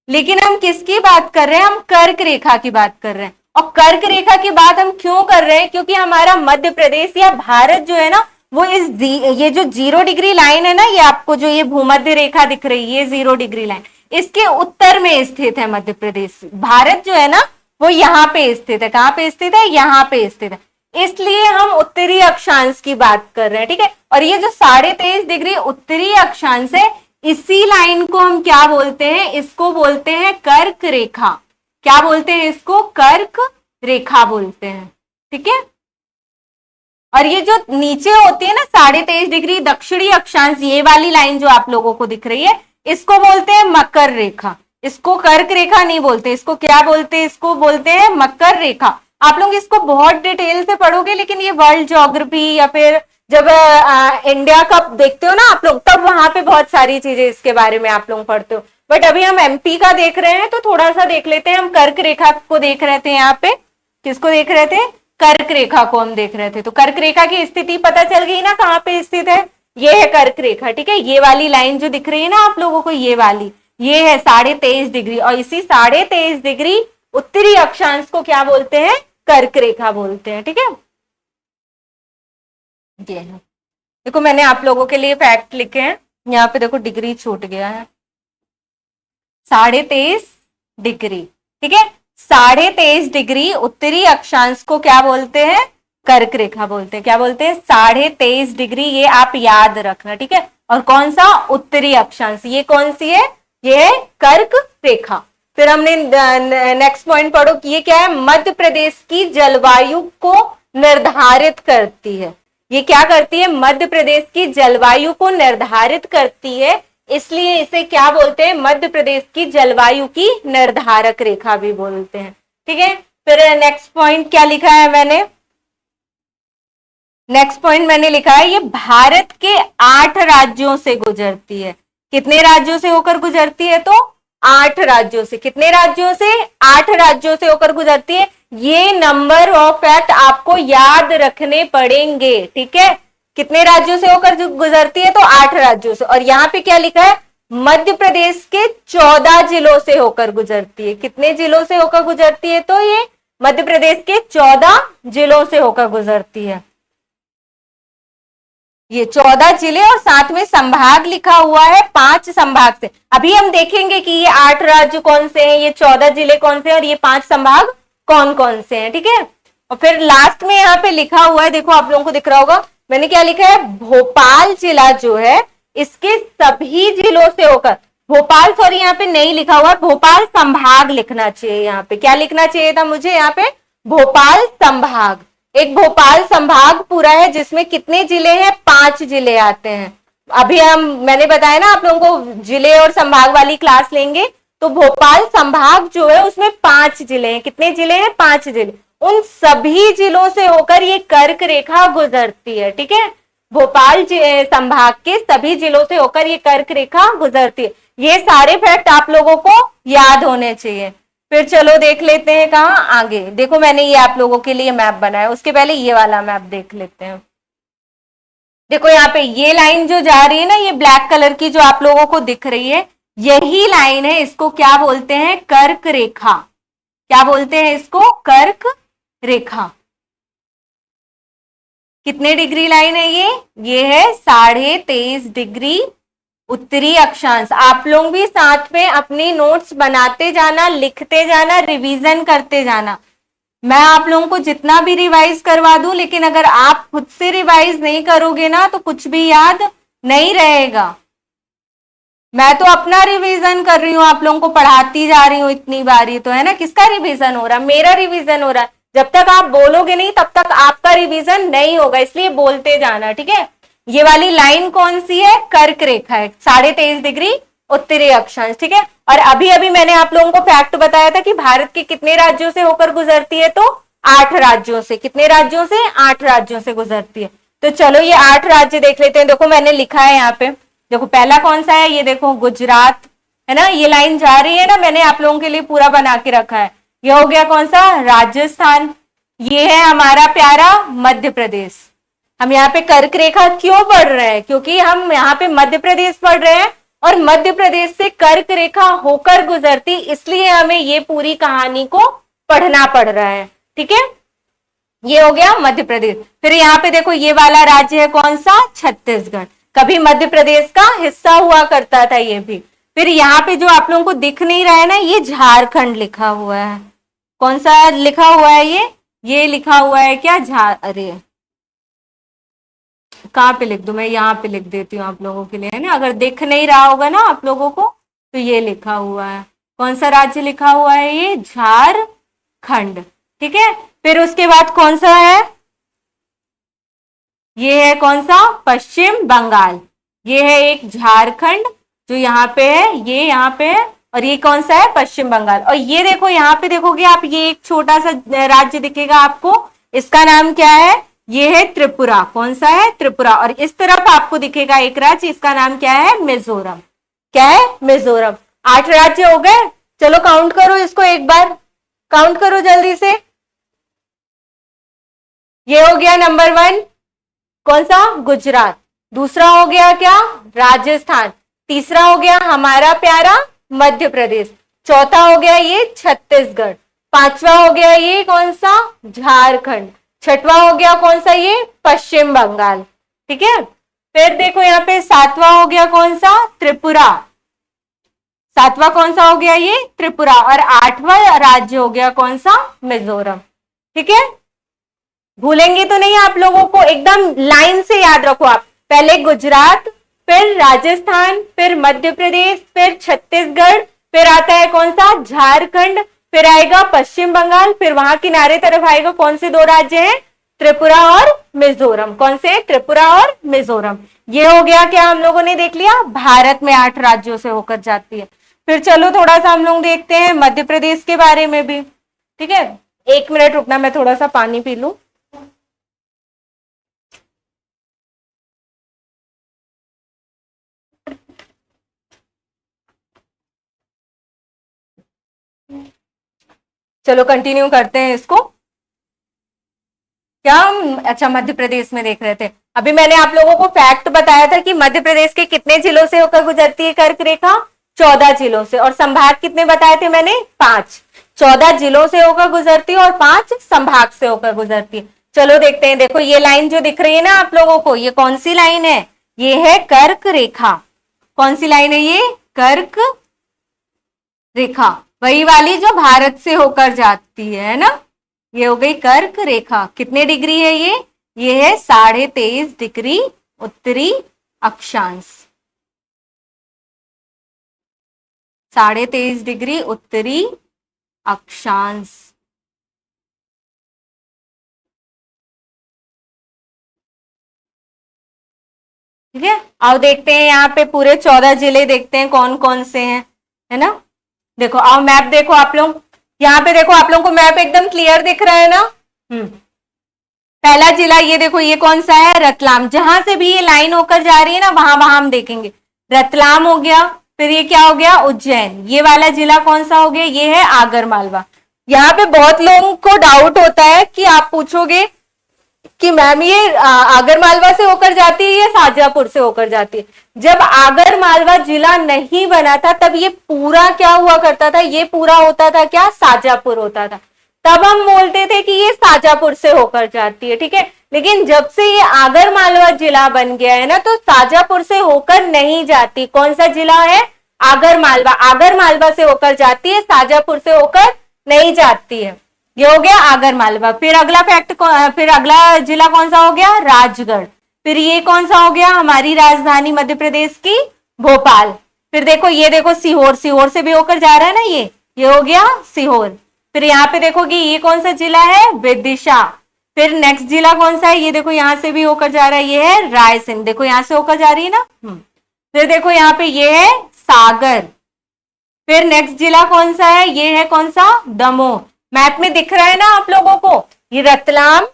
लेकिन हम किसकी बात कर रहे हैं? हम कर्क रेखा की बात कर रहे हैं। और कर्क रेखा की बात हम क्यों कर रहे हैं? क्योंकि हमारा मध्य प्रदेश या भारत जो है ना, वो ये जो 0 डिग्री लाइन है ना, ये आपको जो ये भूमध्य रेखा दिख रही है, ये 0 डिग्री लाइन, इसके उत्तर में स्थित है मध्य प्रदेश। भारत जो है ना, वो यहाँ पे स्थित है। कहाँ पे स्थित है? यहाँ पे स्थित है। इसलिए हम उत्तरी अक्षांश की बात कर रहे हैं, ठीक है। और ये जो 23.5 डिग्री उत्तरी अक्षांश है, इसी लाइन को हम क्या बोलते हैं? इसको बोलते हैं कर्क रेखा। क्या बोलते हैं इसको? कर्क रेखा बोलते हैं, ठीक है। और ये जो नीचे होती है ना 23.5 डिग्री दक्षिणी अक्षांश, ये वाली लाइन जो आप लोगों को दिख रही है, इसको बोलते हैं मकर रेखा। इसको कर्क रेखा नहीं बोलते, इसको क्या बोलते हैं? इसको बोलते हैं मकर रेखा। आप लोग इसको बहुत डिटेल से पढ़ोगे, लेकिन ये वर्ल्ड ज्योग्राफी या फिर जब इंडिया कप देखते हो ना आप लोग, तब वहां पे बहुत सारी चीजें इसके बारे में आप लोग पढ़ते हो। बट अभी हम एमपी का देख रहे हैं, तो थोड़ा सा देख लेते हैं। हम कर्क रेखा को देख रहे थे, यहाँ पे किसको देख रहे थे? कर्क रेखा को हम देख रहे थे। तो कर्क रेखा की स्थिति पता चल गई ना, कहाँ पे स्थित है? ये है कर्क रेखा, ठीक है। ये वाली लाइन जो दिख रही है ना आप लोगों को, ये वाली, ये है 23.5 डिग्री। और इसी 23.5 डिग्री उत्तरी अक्षांश को क्या बोलते हैं? कर्क रेखा बोलते हैं, ठीक है। ये है, देखो मैंने आप लोगों के लिए फैक्ट लिखे हैं यहाँ पे, देखो डिग्री छूट गया है, 23.5 डिग्री, ठीक है। 23.5 डिग्री उत्तरी अक्षांश को क्या बोलते हैं? कर्क रेखा बोलते हैं। क्या बोलते हैं? 23.5 डिग्री, ये आप याद रखना, ठीक है। और कौन सा? उत्तरी अक्षांश। ये कौन सी है? ये है कर्क रेखा। फिर हमने नेक्स्ट पॉइंट पढ़ो कि ये क्या है? मध्य प्रदेश की जलवायु को निर्धारित करती है। ये क्या करती है? मध्य प्रदेश की जलवायु को निर्धारित करती है, इसलिए इसे क्या बोलते हैं? मध्य प्रदेश की जलवायु की निर्धारक रेखा भी बोलते हैं, ठीक है। फिर नेक्स्ट पॉइंट क्या लिखा है मैंने? नेक्स्ट पॉइंट मैंने लिखा है, ये भारत के 8 राज्यों से गुजरती है। कितने राज्यों से होकर गुजरती है? तो 8 राज्यों से। कितने राज्यों से? 8 राज्यों से होकर गुजरती है। ये नंबर ऑफ फैक्ट आपको याद रखने पड़ेंगे, ठीक है। कितने राज्यों से होकर गुजरती है? तो 8 राज्यों से। और यहाँ पे क्या लिखा है? मध्य प्रदेश के 14 जिलों से होकर गुजरती है। कितने जिलों से होकर गुजरती है? तो ये मध्य प्रदेश के 14 जिलों से होकर गुजरती है। ये 14 जिले और साथ में संभाग लिखा हुआ है, 5 संभाग से। अभी हम देखेंगे कि ये 8 राज्य कौन से हैं, ये 14 जिले कौन से हैं और ये 5 संभाग कौन कौन से हैं, ठीक है। और फिर लास्ट में यहाँ पे लिखा हुआ है, देखो आप लोगों को दिख रहा होगा, मैंने क्या लिखा है? भोपाल जिला जो है, इसके सभी जिलों से होकर, भोपाल सॉरी यहाँ पे नहीं लिखा हुआ, भोपाल संभाग लिखना चाहिए। यहाँ पे क्या लिखना चाहिए था मुझे? यहाँ पे भोपाल संभाग। एक भोपाल संभाग पूरा है जिसमें कितने जिले हैं? 5 जिले आते हैं। अभी मैंने बताया ना आप लोगों को, जिले और संभाग वाली क्लास लेंगे, तो भोपाल संभाग जो है उसमें 5 जिले हैं। कितने जिले हैं? 5 जिले। उन सभी जिलों से होकर ये कर्क रेखा गुजरती है, ठीक है। भोपाल संभाग के सभी जिलों से होकर ये कर्क रेखा गुजरती है। ये सारे फैक्ट आप लोगों को याद होने चाहिए। फिर चलो देख लेते हैं कहाँ आगे। देखो मैंने ये आप लोगों के लिए मैप बनाया, उसके पहले ये वाला मैप देख लेते हैं। देखो यहाँ पे ये लाइन जो जा रही है ना, ये ब्लैक कलर की जो आप लोगों को दिख रही है, यही लाइन है, इसको क्या बोलते हैं? कर्क रेखा। क्या बोलते हैं इसको? कर्क रेखा। कितने डिग्री लाइन है ये है 23.5 डिग्री उत्तरी अक्षांश। आप लोग भी साथ में अपनी नोट्स बनाते जाना, लिखते जाना, रिवीजन करते जाना। मैं आप लोगों को जितना भी रिवाइज करवा दूं, लेकिन अगर आप खुद से रिवाइज नहीं करोगे ना तो कुछ भी याद नहीं रहेगा। मैं तो अपना रिवीजन कर रही हूँ, आप लोगों को पढ़ाती जा रही हूँ इतनी बारी, तो है ना। किसका रिवीजन हो रहा है? मेरा रिवीजन हो रहा है। जब तक आप बोलोगे नहीं तब तक आपका रिवीजन नहीं होगा, इसलिए बोलते जाना, ठीक है। ये वाली लाइन कौन सी है? कर्क रेखा है, 23.5 डिग्री उत्तरी अक्षांश, ठीक है। और अभी अभी मैंने आप लोगों को फैक्ट बताया था कि भारत के कितने राज्यों से होकर गुजरती है, तो 8 राज्यों से। कितने राज्यों से? 8 राज्यों से गुजरती है। तो चलो ये 8 राज्य देख लेते हैं। देखो मैंने लिखा है यहाँ पे, देखो पहला कौन सा है? ये देखो गुजरात, है ना। ये लाइन जा रही है ना, मैंने आप लोगों के लिए पूरा बना के रखा है। ये हो गया कौन सा? राजस्थान। ये है हमारा प्यारा मध्य प्रदेश। हम यहाँ पे कर्क रेखा क्यों पढ़ रहे हैं? क्योंकि हम यहाँ पे मध्य प्रदेश पढ़ रहे हैं और मध्य प्रदेश से कर्क रेखा होकर गुजरती, इसलिए हमें ये पूरी कहानी को पढ़ना पड़ रहा है, ठीक है। ये हो गया मध्य प्रदेश। फिर यहाँ पे देखो ये वाला राज्य है कौन सा? छत्तीसगढ़। कभी मध्य प्रदेश का हिस्सा हुआ करता था ये भी। फिर यहाँ पे जो आप लोगों को दिख नहीं रहा है ना, ये झारखंड लिखा हुआ है। कौन सा लिखा हुआ है ये लिखा हुआ है क्या? अरे कहाँ पे लिख दूं मैं? यहाँ पे लिख देती हूँ आप लोगों के लिए, है ना। अगर दिख नहीं रहा होगा ना आप लोगों को तो ये लिखा हुआ है। कौन सा राज्य लिखा हुआ है? ये झारखंड, ठीक है। फिर उसके बाद कौन सा है? ये है कौन सा? पश्चिम बंगाल। ये है एक झारखंड जो यहाँ पे है, ये यहाँ पे है, और ये कौन सा है? पश्चिम बंगाल। और ये देखो यहाँ पे देखोगे आप, ये एक छोटा सा राज्य दिखेगा आपको, इसका नाम क्या है? ये है त्रिपुरा। कौन सा है? त्रिपुरा। और इस तरफ आपको दिखेगा एक राज्य, इसका नाम क्या है? मिजोरम। क्या है? मिजोरम। 8 राज्य हो गए। चलो काउंट करो इसको, एक बार काउंट करो जल्दी से। ये हो गया नंबर 1, कौन सा? गुजरात। दूसरा हो गया क्या? राजस्थान। तीसरा हो गया हमारा प्यारा मध्य प्रदेश। चौथा हो गया ये छत्तीसगढ़। पांचवा हो गया ये कौन सा? झारखंड। छठवा हो गया कौन सा? ये पश्चिम बंगाल, ठीक है। फिर देखो यहाँ पे सातवां हो गया कौन सा? त्रिपुरा। सातवां कौन सा हो गया? ये त्रिपुरा। और 8वां राज्य हो गया कौन सा? मिजोरम, ठीक है। भूलेंगे तो नहीं आप लोगों को, एकदम लाइन से याद रखो आप। पहले गुजरात, फिर राजस्थान, फिर मध्य प्रदेश, फिर छत्तीसगढ़, फिर आता है कौन सा? झारखंड, फिर आएगा पश्चिम बंगाल, फिर वहां किनारे तरफ आएगा कौन से 2 राज्य हैं? त्रिपुरा और मिजोरम। कौन से? त्रिपुरा और मिजोरम। ये हो गया क्या? हम लोगों ने देख लिया भारत में 8 राज्यों से होकर जाती है। फिर चलो थोड़ा सा हम लोग देखते हैं मध्य प्रदेश के बारे में भी, ठीक है। 1 मिनट रुकना, मैं थोड़ा सा पानी पी लूं। चलो कंटिन्यू करते हैं इसको। क्या हम अच्छा मध्य प्रदेश में देख रहे थे। अभी मैंने आप लोगों को फैक्ट बताया था कि मध्य प्रदेश के कितने जिलों से होकर गुजरती है कर्क रेखा? 14 जिलों से। और संभाग कितने बताए थे मैंने? 5। 14 जिलों से होकर गुजरती है और 5 संभाग से होकर गुजरती है। चलो देखते हैं। देखो ये लाइन जो दिख रही है ना आप लोगों को, ये कौन सी लाइन है? ये है कर्क रेखा। कौन सी लाइन है ये? कर्क रेखा, वही वाली जो भारत से होकर जाती है ना। ये हो गई कर्क रेखा। कितने डिग्री है ये है 23.5 डिग्री उत्तरी अक्षांश। 23.5 डिग्री उत्तरी अक्षांश, ठीक है। आओ देखते हैं यहाँ पे पूरे 14 जिले देखते हैं कौन कौन से हैं, है ना। देखो आओ मैप देखो आप लोग, यहाँ पे देखो आप लोगों को मैप एकदम क्लियर दिख रहा है ना। पहला जिला ये देखो, ये कौन सा है? रतलाम। जहां से भी ये लाइन होकर जा रही है ना वहां वहां हम देखेंगे। रतलाम हो गया। फिर ये क्या हो गया? उज्जैन। ये वाला जिला कौन सा हो गया? ये है आगर मालवा। यहाँ पे बहुत लोगों को डाउट होता है कि आप पूछोगे कि मैम ये आगर मालवा से होकर जाती है या शाजापुर से होकर जाती है। जब आगर मालवा जिला नहीं बना था तब ये पूरा क्या हुआ करता था, ये पूरा होता था क्या, शाजापुर होता था। तब हम बोलते थे कि ये शाजापुर से होकर जाती है, ठीक है। लेकिन जब से ये आगर मालवा जिला बन गया है ना, तो शाजापुर से होकर नहीं जाती। कौन सा जिला है, आगर मालवा, आगर मालवा से होकर जाती है, शाजापुर से होकर नहीं जाती है। ये हो गया आगर मालवा। फिर अगला फैक्ट, फिर अगला जिला कौन सा हो गया, राजगढ़। फिर ये कौन सा हो गया, हमारी राजधानी मध्य प्रदेश की भोपाल। फिर देखो ये देखो सीहोर, सीहोर से भी होकर जा रहा है ना ये हो गया सीहोर। फिर यहाँ पे देखोगे ये कौन सा जिला है, विदिशा। फिर नेक्स्ट जिला कौन सा है, ये देखो यहाँ से भी होकर जा रहा है, ये है रायसेन। देखो यहाँ से होकर जा रही है ना। फिर देखो यहाँ पे ये है सागर। फिर नेक्स्ट जिला कौन सा है, ये है कौन सा, दमोह। मैप में दिख रहा है ना आप लोगों को, ये रतलाम,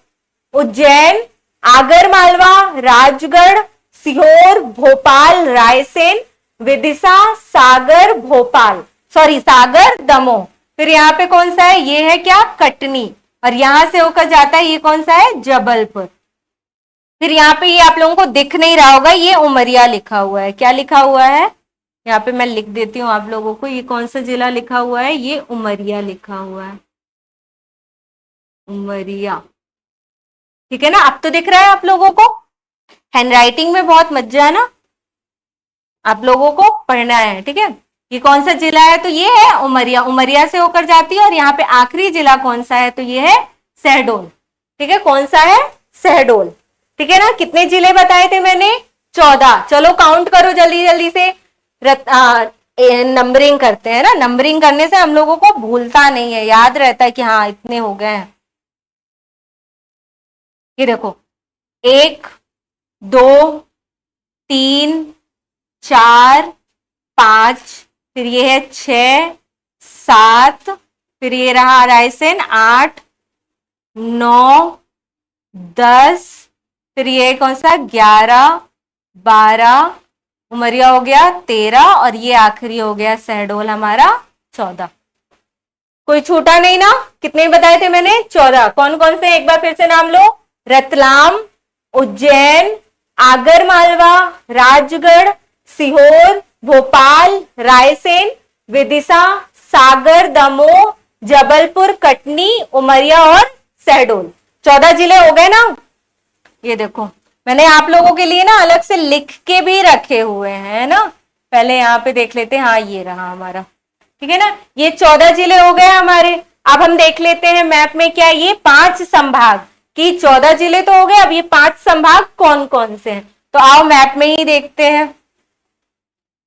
उज्जैन, आगर मालवा, राजगढ़, सीहोर, भोपाल, रायसेन, विदिशा, सागर, भोपाल, सॉरी सागर, दमोह। फिर यहाँ पे कौन सा है, ये है क्या, कटनी। और यहां से होकर जाता है ये कौन सा है, जबलपुर। फिर यहाँ पे ये आप लोगों को दिख नहीं रहा होगा, ये उमरिया लिखा हुआ है। क्या लिखा हुआ है, यहाँ पे मैं लिख देती हूँ आप लोगों को, ये कौन सा जिला लिखा हुआ है, ये उमरिया लिखा हुआ है, उमरिया। ठीक है ना, अब तो दिख रहा है आप लोगों को। हैंडराइटिंग में बहुत मजा है ना, आप लोगों को पढ़ना है, ठीक है। ये कौन सा जिला है, तो ये है उमरिया, उमरिया से होकर जाती है। और यहाँ पे आखिरी जिला कौन सा है, तो ये है शहडोल। ठीक है, कौन सा है, शहडोल। ठीक है ना, कितने जिले बताए थे मैंने, 14। चलो काउंट करो जल्दी जल्दी से। नंबरिंग करते हैं ना, नंबरिंग करने से हम लोगों को भूलता नहीं है, याद रहता है कि हाँ इतने हो गए हैं। ये देखो 1 2 3 4 5, फिर ये है 6 7, फिर ये रहा रायसेन 8 9 10, फिर ये कौन सा 11 12, उमरिया हो गया 13, और ये आखिरी हो गया शहडोल हमारा 14। कोई छूटा नहीं ना, कितने बताए थे मैंने, 14। कौन कौन से, एक बार फिर से नाम लो, रतलाम, उज्जैन, आगर मालवा, राजगढ़, सीहोर, भोपाल, रायसेन, विदिशा, सागर, दमोह, जबलपुर, कटनी, उमरिया और शहडोल। 14 जिले हो गए ना। ये देखो मैंने आप लोगों के लिए ना अलग से लिख के भी रखे हुए हैं ना, पहले यहाँ पे देख लेते हैं। हाँ ये रहा हमारा, ठीक है ना, ये 14 जिले हो गए हमारे। अब हम देख लेते हैं मैप में क्या, ये 5 संभाग की 14 जिले तो हो गए, अब ये 5 संभाग कौन कौन से हैं, तो आओ मैप में ही देखते हैं।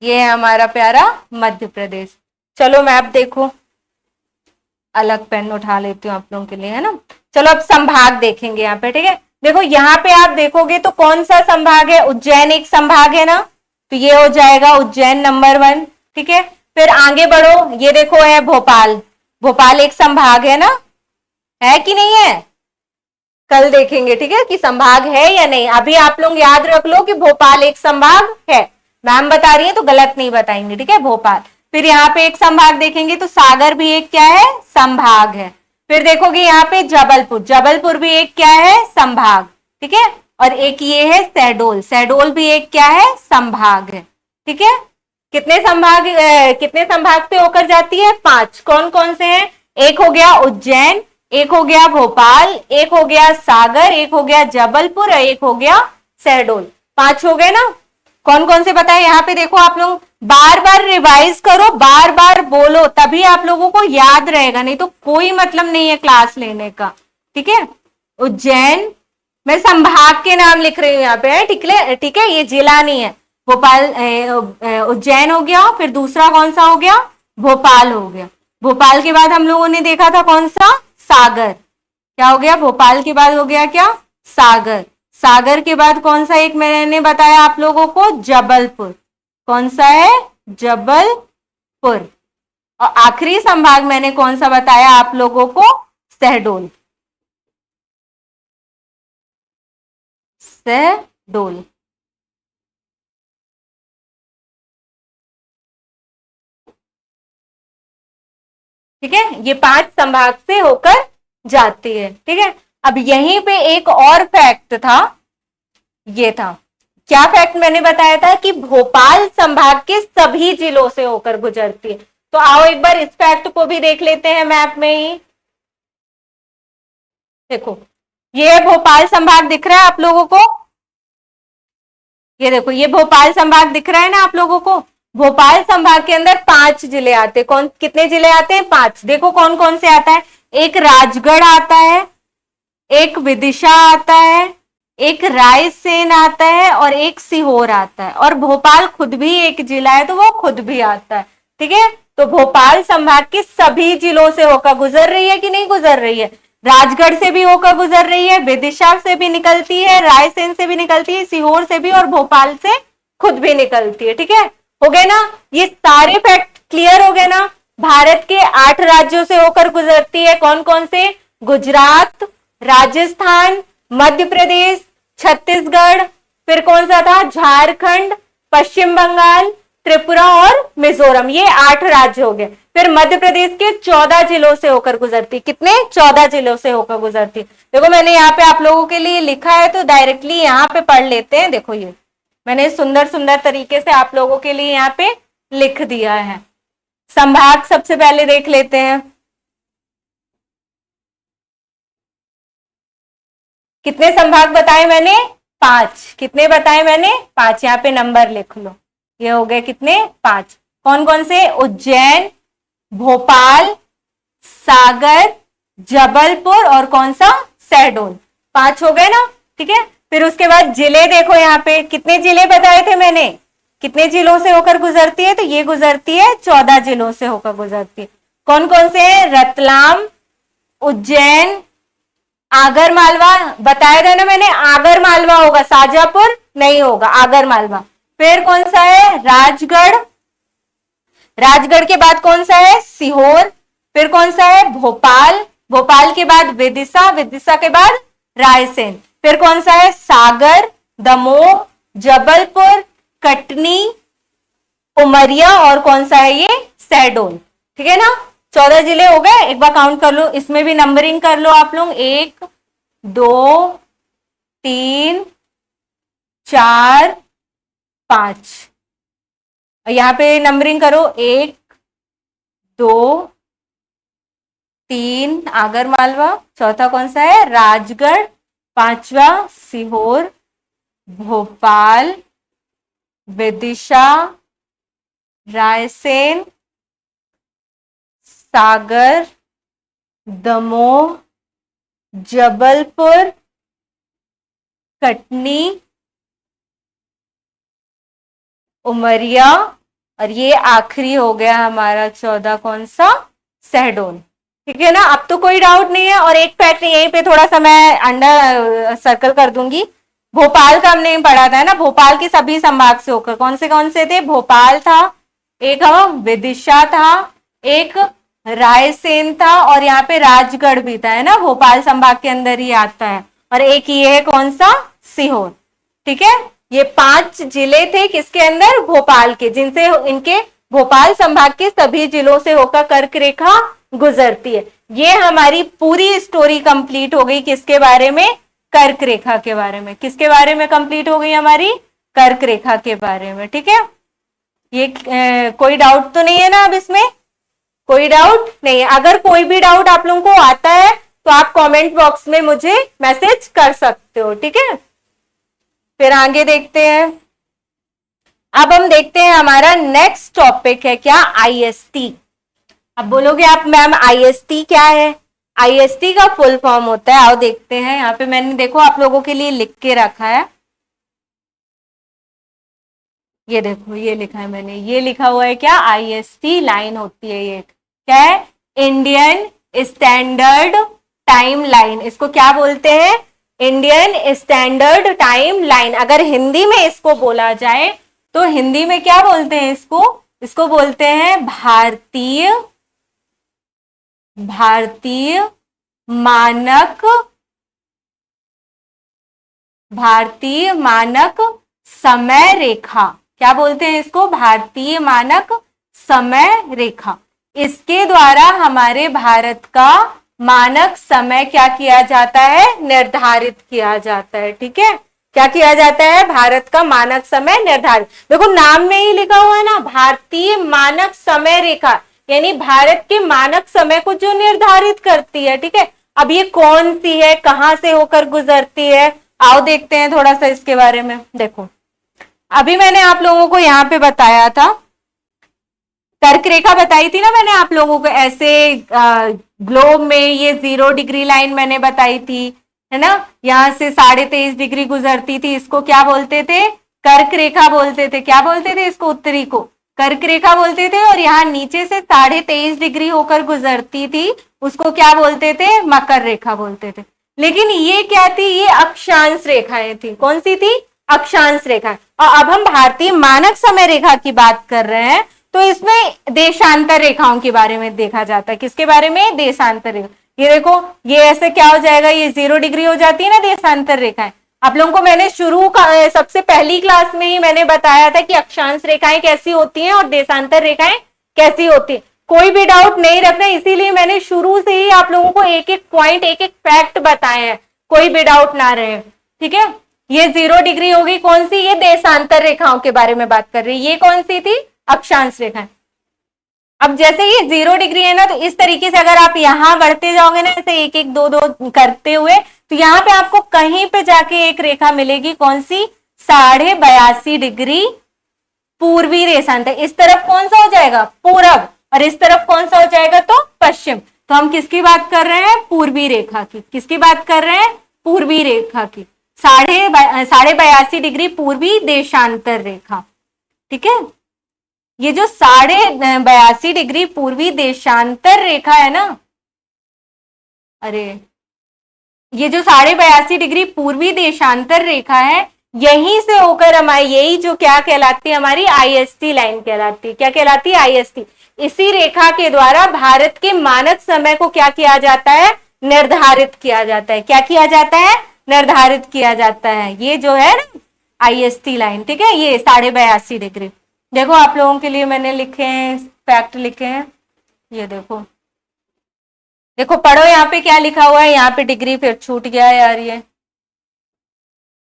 ये है हमारा प्यारा मध्य प्रदेश। चलो मैप देखो, अलग पेन उठा लेती हूँ आप लोगों के लिए, है ना। चलो अब संभाग देखेंगे यहाँ पे, ठीक है। देखो यहाँ पे आप देखोगे तो कौन सा संभाग है, उज्जैन एक संभाग है ना, तो ये हो जाएगा उज्जैन नंबर 1, ठीक है। फिर आगे बढ़ो, ये देखो है भोपाल, भोपाल एक संभाग है ना, है कि नहीं है, कल देखेंगे, ठीक है, कि संभाग है या नहीं। अभी आप लोग याद रख लो कि भोपाल एक संभाग है, मैम बता रही है तो गलत नहीं बताएंगे, ठीक है, भोपाल। फिर यहाँ पे एक संभाग देखेंगे तो सागर भी एक क्या है, संभाग है। फिर देखोगे यहाँ पे जबलपुर, जबलपुर भी एक क्या है, संभाग, ठीक है। और एक ये है शहडोल, शहडोल भी एक क्या है, संभाग है, ठीक है। कितने संभाग से होकर जाती है, 5। कौन कौन से हैं, एक हो गया उज्जैन, एक हो गया भोपाल, एक हो गया सागर, एक हो गया जबलपुर और एक हो गया शहडोल। 5 हो गए ना। कौन कौन से बताए, यहाँ पे देखो, आप लोग बार बार रिवाइज करो, बार बार बोलो, तभी आप लोगों को याद रहेगा, नहीं तो कोई मतलब नहीं है क्लास लेने का, ठीक है। उज्जैन, मैं संभाग के नाम लिख रही हूँ यहाँ पे, ठीक है, ये जिला नहीं है। भोपाल, उज्जैन हो गया, फिर दूसरा कौन सा हो गया, भोपाल हो गया। भोपाल के बाद हम लोगों ने देखा था कौन सा, सागर। क्या हो गया, भोपाल के बाद हो गया क्या, सागर। सागर के बाद कौन सा एक मैंने बताया आप लोगों को, जबलपुर। कौन सा है, जबलपुर। और आखिरी संभाग मैंने कौन सा बताया आप लोगों को, शहडोल, शहडोल। ठीक है, ये 5 संभाग से होकर जाती है, ठीक है। अब यहीं पे एक और फैक्ट था, ये था क्या फैक्ट मैंने बताया था कि भोपाल संभाग के सभी जिलों से होकर गुजरती है। तो आओ एक बार इस फैक्ट को भी देख लेते हैं मैप में ही। देखो ये भोपाल संभाग दिख रहा है आप लोगों को, ये देखो ये भोपाल संभाग दिख रहा है ना आप लोगों को। भोपाल संभाग के अंदर 5 जिले आते हैं। कौन कितने जिले आते हैं? 5। देखो कौन कौन से आता है। एक राजगढ़ आता है, एक विदिशा आता है, एक रायसेन आता है और एक सीहोर आता है। और भोपाल खुद भी एक जिला है तो वो खुद भी आता है। ठीक है, तो भोपाल संभाग के सभी जिलों से होकर गुजर रही है कि नहीं गुजर रही है? राजगढ़ से भी होकर गुजर रही है, विदिशा से भी निकलती है, रायसेन से भी निकलती है, सीहोर से भी और भोपाल से खुद भी निकलती है। ठीक है, हो गए ना ये सारे फैक्ट क्लियर हो गए ना। भारत के 8 राज्यों से होकर गुजरती है। कौन कौन से? गुजरात, राजस्थान, मध्य प्रदेश, छत्तीसगढ़, फिर कौन सा था? झारखंड, पश्चिम बंगाल, त्रिपुरा और मिजोरम। ये 8 राज्य हो गए। फिर मध्य प्रदेश के 14 जिलों से होकर गुजरती। कितने? 14 जिलों से होकर गुजरती। देखो मैंने यहाँ पे आप लोगों के लिए लिखा है तो डायरेक्टली यहाँ पे पढ़ लेते हैं। देखो ये मैंने सुंदर सुंदर तरीके से आप लोगों के लिए यहाँ पे लिख दिया है। संभाग सबसे पहले देख लेते हैं। कितने संभाग बताए मैंने? 5। कितने बताए मैंने? 5। यहाँ पे नंबर लिख लो। ये हो गए कितने? 5। कौन कौन से? उज्जैन, भोपाल, सागर, जबलपुर और कौन सा? शहडोल। 5 हो गए ना। ठीक है, फिर उसके बाद जिले देखो यहाँ पे कितने जिले बताए थे मैंने, कितने जिलों से होकर गुजरती है? तो ये गुजरती है 14 जिलों से होकर गुजरती है। कौन कौन से? रतलाम, उज्जैन, आगर मालवा बताया था ना मैंने, आगर मालवा होगा, शाजापुर नहीं होगा, आगर मालवा। फिर कौन सा है? राजगढ़, राजगढ़ के बाद कौन सा है? सीहोर। फिर कौन सा है? भोपाल, भोपाल के बाद विदिशा, विदिशा के बाद रायसेन। फिर कौन सा है? सागर, दमोह, जबलपुर, कटनी, उमरिया और कौन सा है? ये शहडोल। ठीक है ना, 14 जिले हो गए। एक बार काउंट कर लो, इसमें भी नंबरिंग कर लो आप लोग। 1 2 3 4 5। यहां पे नंबरिंग करो। 1 2 3 आगर मालवा, चौथा कौन सा है? राजगढ़, 5वां सीहोर, भोपाल, विदिशा, रायसेन, सागर, दमोह, जबलपुर, कटनी, उमरिया और ये आखिरी हो गया हमारा 14 कौन सा? शहडोल। ठीक है ना, अब तो कोई डाउट नहीं है। और एक फैक्ट यहीं पे थोड़ा सा मैं अंडर सर्कल कर दूंगी। भोपाल का हमने पढ़ा था ना, भोपाल के सभी संभाग से होकर कौन से थे? भोपाल था, एक विदिशा था, एक रायसेन था और यहाँ पे राजगढ़ भी था, है ना, भोपाल संभाग के अंदर ही आता है। और एक ये है कौन सा? सीहोर। ठीक है, ये 5 जिले थे किसके अंदर? भोपाल के, जिनसे इनके भोपाल संभाग के सभी जिलों से होकर कर्क रेखा गुजरती है। ये हमारी पूरी स्टोरी कंप्लीट हो गई किसके बारे में? कर्क रेखा के बारे में। किसके बारे में कंप्लीट हो गई हमारी? कर्क रेखा के बारे में। ठीक है, ये कोई डाउट तो नहीं है ना अब इसमें? कोई डाउट नहीं है। अगर कोई भी डाउट आप लोगों को आता है तो आप कमेंट बॉक्स में मुझे मैसेज कर सकते हो। ठीक है, फिर आगे देखते हैं। अब हम देखते हैं हमारा नेक्स्ट टॉपिक है क्या? आईएसटी। अब बोलोगे आप मैम आईएसटी क्या है? आईएसटी का फुल फॉर्म होता है, आओ देखते हैं। यहाँ पे मैंने देखो आप लोगों के लिए लिख के रखा है, ये देखो ये लिखा है मैंने, ये लिखा हुआ है क्या? आईएसटी लाइन होती है ये। क्या है? Indian standard time line. इसको क्या बोलते हैं? Indian standard time line. अगर हिंदी में इसको बोला जाए तो हिंदी में क्या बोलते हैं इसको? इसको बोलते हैं भारतीय मानक समय रेखा। क्या बोलते हैं इसको? भारतीय मानक समय रेखा। इसके द्वारा हमारे भारत का मानक समय क्या किया जाता है, निर्धारित किया जाता है। ठीक है, क्या किया जाता है, भारत का मानक समय निर्धारित। देखो नाम में ही लिखा हुआ है ना, भारतीय मानक समय रेखा, यानी भारत के मानक समय को जो निर्धारित करती है। ठीक है, अब ये कौन सी है, कहां से होकर गुजरती है, आओ देखते हैं थोड़ा सा इसके बारे में। देखो अभी मैंने आप लोगों को यहाँ पे बताया था, कर्क रेखा बताई थी ना मैंने आप लोगों को, ऐसे ग्लोब में ये 0 डिग्री लाइन मैंने बताई थी, है ना, यहां से 23.5 डिग्री गुजरती थी, इसको क्या बोलते थे, कर्क रेखा बोलते थे। क्या बोलते थे इसको, उत्तरी को कर्क रेखा बोलते थे, और यहाँ नीचे से 23.5 डिग्री होकर गुजरती थी, उसको क्या बोलते थे, मकर रेखा बोलते थे। लेकिन ये क्या थी, ये अक्षांश रेखाएं थी। कौन सी थी, अक्षांश रेखा। और अब हम भारतीय मानक समय रेखा की बात कर रहे हैं, तो इसमें देशांतर रेखाओं के बारे में देखा जाता है। किसके बारे में, देशांतर रेखा। ये देखो, ये ऐसे क्या हो जाएगा, ये 0 डिग्री हो जाती है ना देशांतर रेखाएं। आप लोगों को मैंने शुरू का सबसे पहली क्लास में ही मैंने बताया था कि अक्षांश रेखाएं कैसी होती हैं और देशांतर रेखाएं कैसी होती है। कोई भी डाउट नहीं रखना, इसीलिए मैंने शुरू से ही आप लोगों को एक एक पॉइंट, एक एक फैक्ट बताए हैं, कोई भी डाउट ना रहे। ठीक है, ये 0 डिग्री होगी, कौन सी, ये देशांतर रेखाओं के बारे में बात कर रही है। ये कौन सी थी, अक्षांश रेखाएं। अब जैसे ये 0 डिग्री है ना, तो इस तरीके से अगर आप यहां बढ़ते जाओगे ना, ऐसे एक एक दो दो करते हुए, तो यहाँ पे आपको कहीं पे जाके एक रेखा मिलेगी, कौन सी, 82.5 डिग्री पूर्वी देशांतर। इस तरफ कौन सा हो जाएगा, पूरब, और इस तरफ कौन सा हो जाएगा, तो पश्चिम। तो हम किसकी बात कर रहे हैं, पूर्वी रेखा की। किसकी बात कर रहे हैं, पूर्वी रेखा की, 82.5 डिग्री पूर्वी देशांतर रेखा। ठीक है, ये जो 82.5 डिग्री पूर्वी देशांतर रेखा है ना, अरे ये जो 82.5 डिग्री पूर्वी देशांतर रेखा है, यहीं से होकर हमारी, यही जो क्या कहलाती है, हमारी आईएसटी लाइन कहलाती है। क्या कहलाती है, आईएसटी। इसी रेखा के द्वारा भारत के मानक समय को क्या किया जाता है, निर्धारित किया जाता है। क्या किया जाता है, निर्धारित किया जाता है। ये जो है ना आईएसटी लाइन, ठीक है, ये 82.5 डिग्री। देखो आप लोगों के लिए मैंने लिखे हैं, फैक्ट लिखे हैं, ये देखो, देखो पढ़ो यहाँ पे क्या लिखा हुआ है, यहाँ पे डिग्री फिर छूट गया है यार,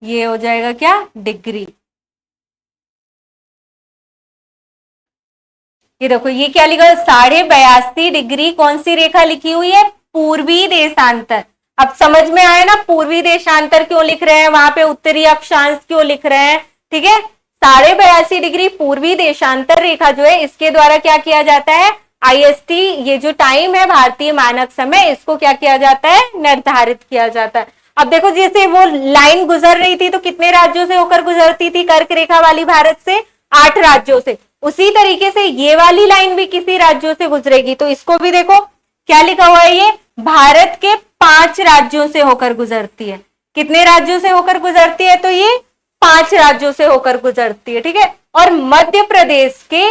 ये हो जाएगा क्या, डिग्री। ये देखो ये क्या लिखा है, 82.5 डिग्री कौन सी रेखा लिखी हुई है, पूर्वी देशांतर। अब समझ में आया ना, पूर्वी देशांतर क्यों लिख रहे हैं, वहां पे उत्तरी अक्षांश क्यों लिख रहे हैं। ठीक है, 82.5 डिग्री पूर्वी देशांतर रेखा जो है, इसके द्वारा क्या किया जाता है, आईएसटी, ये जो टाइम है भारतीय मानक समय, इसको क्या किया जाता है, निर्धारित किया जाता है। अब देखो जैसे वो लाइन गुजर रही थी, तो कितने राज्यों से होकर गुजरती थी कर्क रेखा वाली, भारत से 8 राज्यों से। उसी तरीके से ये वाली लाइन भी किसी राज्यों से गुजरेगी, तो इसको भी देखो क्या लिखा हुआ है, ये भारत के 5 राज्यों से होकर गुजरती है। कितने राज्यों से होकर गुजरती है, तो ये 5 राज्यों से होकर गुजरती है। ठीक है, और मध्य प्रदेश के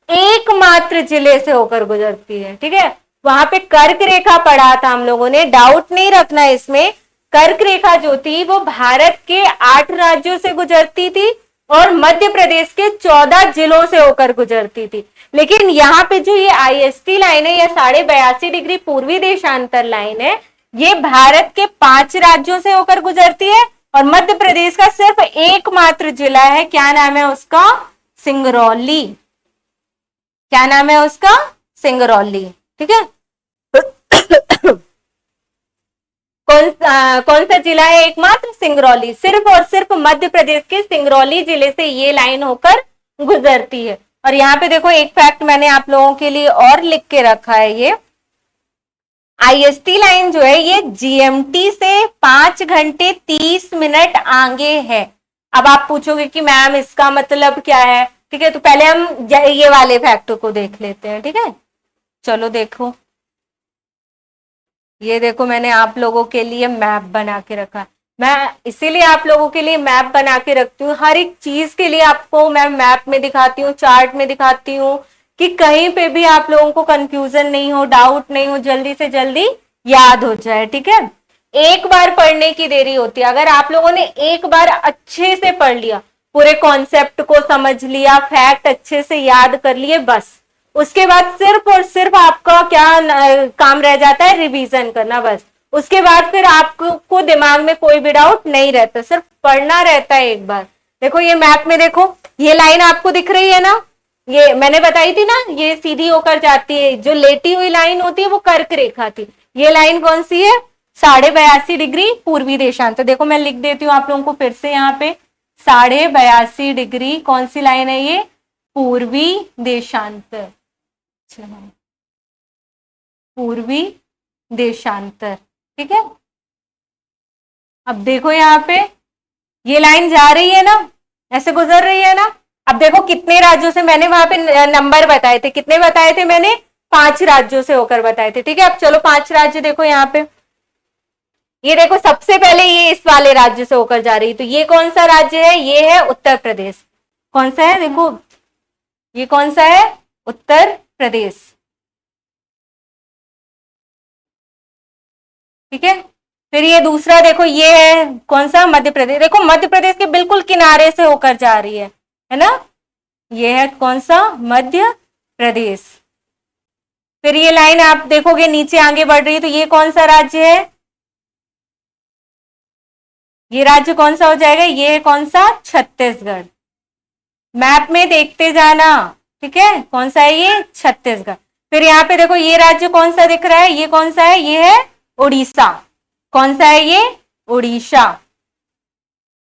एकमात्र जिले से होकर गुजरती है। ठीक है, वहां पे कर्क रेखा पढ़ा था हम लोगों ने, डाउट नहीं रखना इसमें। कर्क रेखा जो थी वो भारत के 8 राज्यों से गुजरती थी और मध्य प्रदेश के 14 जिलों से होकर गुजरती थी। लेकिन यहाँ पे जो ये आईएसटी लाइन है, या 82.5 डिग्री पूर्वी देशांतर लाइन है, ये भारत के 5 राज्यों से होकर गुजरती है और मध्य प्रदेश का सिर्फ एकमात्र जिला है। क्या नाम है उसका, सिंगरौली। क्या नाम है उसका, सिंगरौली। ठीक है, कौन सा जिला है एकमात्र, सिंगरौली। सिर्फ और सिर्फ मध्य प्रदेश के सिंगरौली जिले से ये लाइन होकर गुजरती है। और यहाँ पे देखो एक फैक्ट मैंने आप लोगों के लिए और लिख के रखा है, ये आईएसटी लाइन जो है ये जीएमटी से 5 घंटे 30 मिनट आगे है। अब आप पूछोगे कि मैम इसका मतलब क्या है। ठीक है, तो पहले हम ये वाले फैक्ट को देख लेते हैं। ठीक है, चलो देखो, ये देखो मैंने आप लोगों के लिए मैप बना के रखा। मैं इसीलिए आप लोगों के लिए मैप बना के रखती हूँ, हर एक चीज के लिए आपको मैं मैप में दिखाती हूँ, चार्ट में दिखाती हूँ, कि कहीं पे भी आप लोगों को कंफ्यूजन नहीं हो, डाउट नहीं हो, जल्दी से जल्दी याद हो जाए। ठीक है, एक बार पढ़ने की देरी होती है। अगर आप लोगों ने एक बार अच्छे से पढ़ लिया, पूरे कॉन्सेप्ट को समझ लिया, फैक्ट अच्छे से याद कर लिए, बस उसके बाद सिर्फ और सिर्फ आपका क्या काम रह जाता है, रिवीजन करना बस। उसके बाद फिर आपको दिमाग में कोई भी डाउट नहीं रहता, सिर्फ पढ़ना रहता है एक बार। देखो ये मैप में देखो, ये लाइन आपको दिख रही है ना, ये मैंने बताई थी ना, ये सीधी होकर जाती है, जो लेटी हुई लाइन होती है वो कर्क रेखा थी। ये लाइन कौन सी है, 82.5 डिग्री पूर्वी देशांतर। देखो मैं लिख देती हूँ आप लोगों को फिर से, यहाँ पे 82.5 डिग्री कौन सी लाइन है ये, पूर्वी देशांतर। पूर्वी देशांतर, ठीक है। अब देखो यहाँ पे ये लाइन जा रही है ना, ऐसे गुजर रही है ना। अब देखो कितने राज्यों से, मैंने वहां पे नंबर बताए थे, कितने बताए थे मैंने, 5 राज्यों से होकर बताए थे, ठीक है। अब चलो 5 राज्य देखो यहाँ पे, ये देखो सबसे पहले ये इस वाले राज्य से होकर जा रही है, तो ये कौन सा राज्य है, ये है उत्तर प्रदेश। कौन सा है, देखो ये कौन सा है, उत्तर प्रदेश, ठीक है। फिर ये दूसरा देखो, ये है कौन सा, मध्य प्रदेश। देखो मध्य प्रदेश के बिल्कुल किनारे से होकर जा रही है ना, ये है कौन सा, मध्य प्रदेश। फिर ये लाइन आप देखोगे नीचे आगे बढ़ रही है, तो ये कौन सा राज्य है, ये राज्य कौन सा हो जाएगा, ये है कौन सा, छत्तीसगढ़। मैप में देखते जाना, ठीक है, कौन सा है ये, छत्तीसगढ़। फिर यहाँ पे देखो ये राज्य कौन सा दिख रहा है, ये कौन सा है, ये है उड़ीसा। कौन सा है ये, उड़ीसा।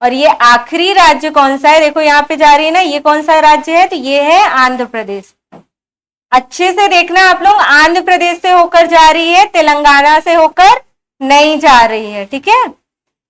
और ये आखिरी राज्य कौन सा है, देखो यहाँ पे जा रही है ना, ये कौन सा राज्य है, तो ये है आंध्र प्रदेश। अच्छे से देखना आप लोग, आंध्र प्रदेश से होकर जा रही है, तेलंगाना से होकर नहीं जा रही है, ठीक है।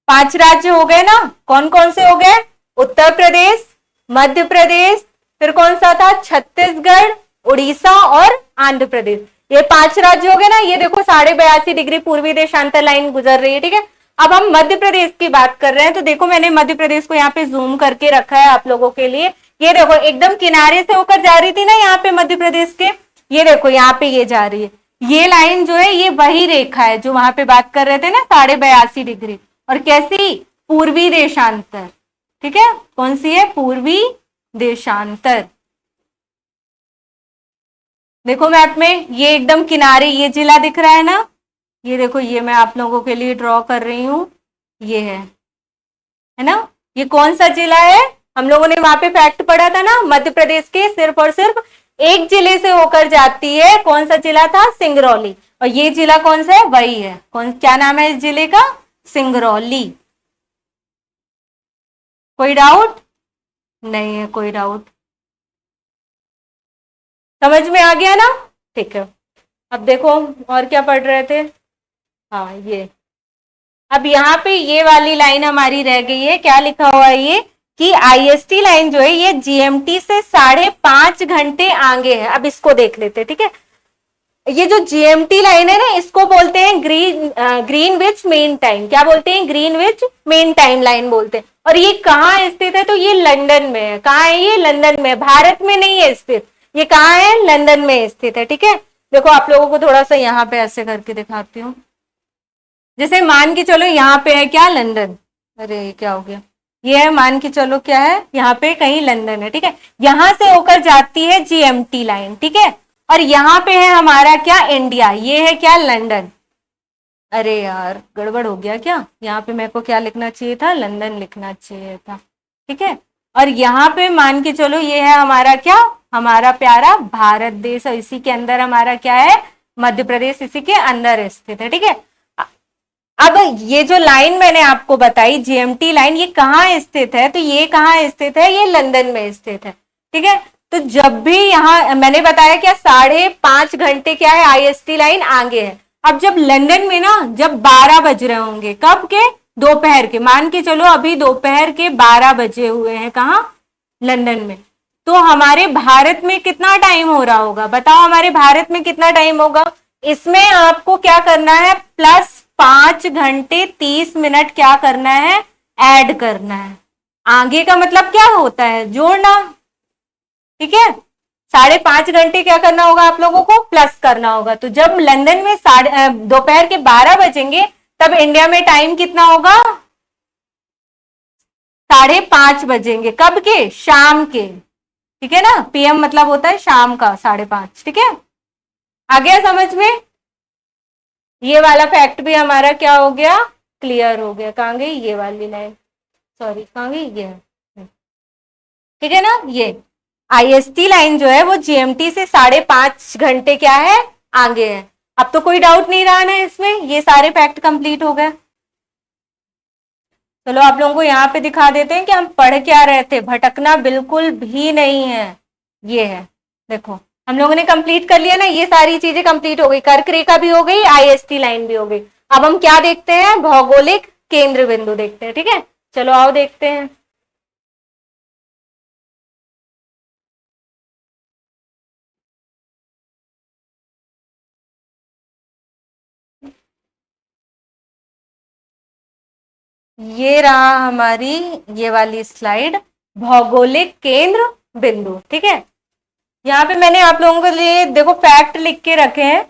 5 राज्य हो गए ना, कौन कौन से हो गए, उत्तर प्रदेश, मध्य प्रदेश, फिर कौन सा था, छत्तीसगढ़, उड़ीसा और आंध्र प्रदेश। ये 5 राज्य हो गए ना। ये देखो 82.5 डिग्री पूर्वी देशांतर लाइन गुजर रही है, ठीक है। अब हम मध्य प्रदेश की बात कर रहे हैं, तो देखो मैंने मध्य प्रदेश को यहाँ पे जूम करके रखा है आप लोगों के लिए। ये देखो एकदम किनारे से होकर जा रही थी ना यहाँ पे मध्य प्रदेश के, ये देखो यहाँ पे ये जा रही है, ये लाइन जो है ये वही रेखा है जो वहां पे बात कर रहे थे ना, 82.5 डिग्री। और कैसी, पूर्वी देशांतर, ठीक है। कौन सी है, पूर्वी देशांतर। देखो मैप में ये एकदम किनारे ये जिला दिख रहा है ना, ये देखो ये मैं आप लोगों के लिए ड्रॉ कर रही हूं, ये है ना, ये कौन सा जिला है, हम लोगों ने वहां पे फैक्ट पढ़ा था ना, मध्य प्रदेश के सिर्फ और सिर्फ एक जिले से होकर जाती है। कौन सा जिला था, सिंगरौली। और ये जिला कौन सा है, वही है, कौन, क्या नाम है इस जिले का, सिंगरौली। कोई डाउट नहीं है, कोई डाउट, समझ में आ गया ना, ठीक है। अब देखो और क्या पढ़ रहे थे, हाँ ये, अब यहाँ पे ये वाली लाइन हमारी रह गई है, क्या लिखा हुआ है ये, कि आईएसटी लाइन जो है ये जीएमटी से 5.5 घंटे आगे है। अब इसको देख लेते हैं, ठीक है। ये जो जीएमटी लाइन है ना, इसको बोलते हैं ग्रीनविच मेन टाइम। क्या बोलते हैं, ग्रीनविच मेन टाइम लाइन बोलते हैं। और ये कहाँ स्थित है, तो ये लंदन में है। कहाँ है ये, लंदन में, भारत में नहीं है स्थित, ये कहाँ है, लंदन में स्थित है, ठीक है। देखो आप लोगों को थोड़ा सा यहाँ पे ऐसे करके दिखाती हूँ, जैसे मान के चलो यहाँ पे है क्या, लंदन, अरे क्या हो गया, ये है मान के चलो क्या है, यहाँ पे कहीं लंदन है, ठीक है। यहां से होकर जाती है जीएमटी लाइन, ठीक है। और यहाँ पे है हमारा क्या, इंडिया, ये है क्या, लंदन। अरे यार गड़बड़ हो गया क्या, यहाँ पे मेरे को क्या लिखना चाहिए था, लंदन लिखना चाहिए था, ठीक है। और यहाँ पे मान के चलो ये है हमारा क्या, हमारा प्यारा भारत देश, और इसी के अंदर हमारा क्या है, मध्य प्रदेश इसी के अंदर स्थित है, ठीक है। अब ये जो लाइन मैंने आपको बताई जीएमटी लाइन, ये कहाँ स्थित है, तो ये कहाँ स्थित है, ये लंदन में स्थित है, ठीक है। तो जब भी यहाँ मैंने बताया क्या, 5.5 घंटे क्या है, आईएसटी लाइन आगे है। अब जब लंदन में ना, जब 12 बज रहे होंगे, कब के, दोपहर के, मान के चलो अभी दोपहर के 12 बजे हुए हैं, कहाँ, लंदन में। तो हमारे भारत में कितना टाइम हो रहा होगा, बताओ हमारे भारत में कितना टाइम होगा। इसमें आपको क्या करना है, +5 घंटे 30 मिनट क्या करना है, ऐड करना है। आगे का मतलब क्या होता है, जोड़ना, ठीक है। 5.5 घंटे क्या करना होगा आप लोगों को, प्लस करना होगा। तो जब लंदन में दोपहर के 12 बजेंगे, तब इंडिया में टाइम कितना होगा, 5:30 बजेंगे, कब के, शाम के, ठीक है ना, PM मतलब होता है शाम का 5:30, ठीक है। आ गया समझ में? ये वाला फैक्ट भी हमारा क्या हो गया, क्लियर हो गया। कहाँ गई ये वाली लाइन, सॉरी कहाँ गई ये, ठीक है ना। ये IST लाइन जो है वो GMT से 5:30 घंटे क्या है, आगे है। अब तो कोई डाउट नहीं रहा ना इसमें, ये सारे फैक्ट कंप्लीट हो गए। चलो आप लोगों को यहाँ पे दिखा देते हैं कि हम पढ़ क्या रहे थे, भटकना बिल्कुल भी नहीं है। ये है, देखो हम लोगों ने कंप्लीट कर लिया ना, ये सारी चीजें कंप्लीट हो गई, कर्क रेखा भी हो गई, IST लाइन भी हो गई। अब हम क्या देखते हैं, भौगोलिक केंद्र बिंदु देखते हैं, ठीक है। चलो आओ देखते हैं। ये रहा हमारी ये वाली स्लाइड, भौगोलिक केंद्र बिंदु, ठीक है। यहाँ पे मैंने आप लोगों के लिए देखो फैक्ट लिख के रखे हैं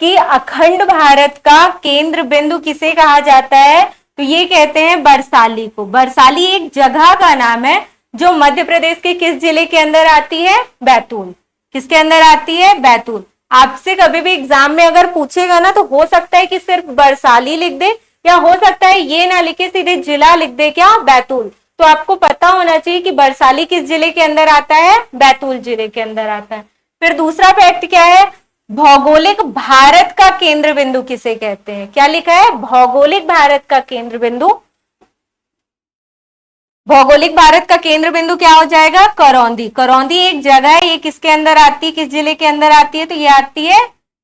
कि अखंड भारत का केंद्र बिंदु किसे कहा जाता है, तो ये कहते हैं बरसाली को। बरसाली एक जगह का नाम है जो मध्य प्रदेश के किस जिले के अंदर आती है, बैतूल। किसके अंदर आती है, बैतूल। आपसे कभी भी एग्जाम में अगर पूछेगा ना, तो हो सकता है कि सिर्फ बरसाली लिख दे, या हो सकता है ये ना लिखे, सीधे जिला लिख दे, क्या, बैतूल। तो आपको पता होना चाहिए कि बरसाली किस जिले के अंदर आता है, बैतूल जिले के अंदर आता है। फिर दूसरा फैक्ट क्या है, भौगोलिक भारत का केंद्र बिंदु किसे कहते हैं, क्या लिखा है, भौगोलिक भारत का केंद्र बिंदु। भौगोलिक भारत का केंद्र बिंदु क्या हो जाएगा, करौंदी। करौंदी एक जगह है, ये किसके अंदर आती है, किस जिले के अंदर आती है, तो ये आती है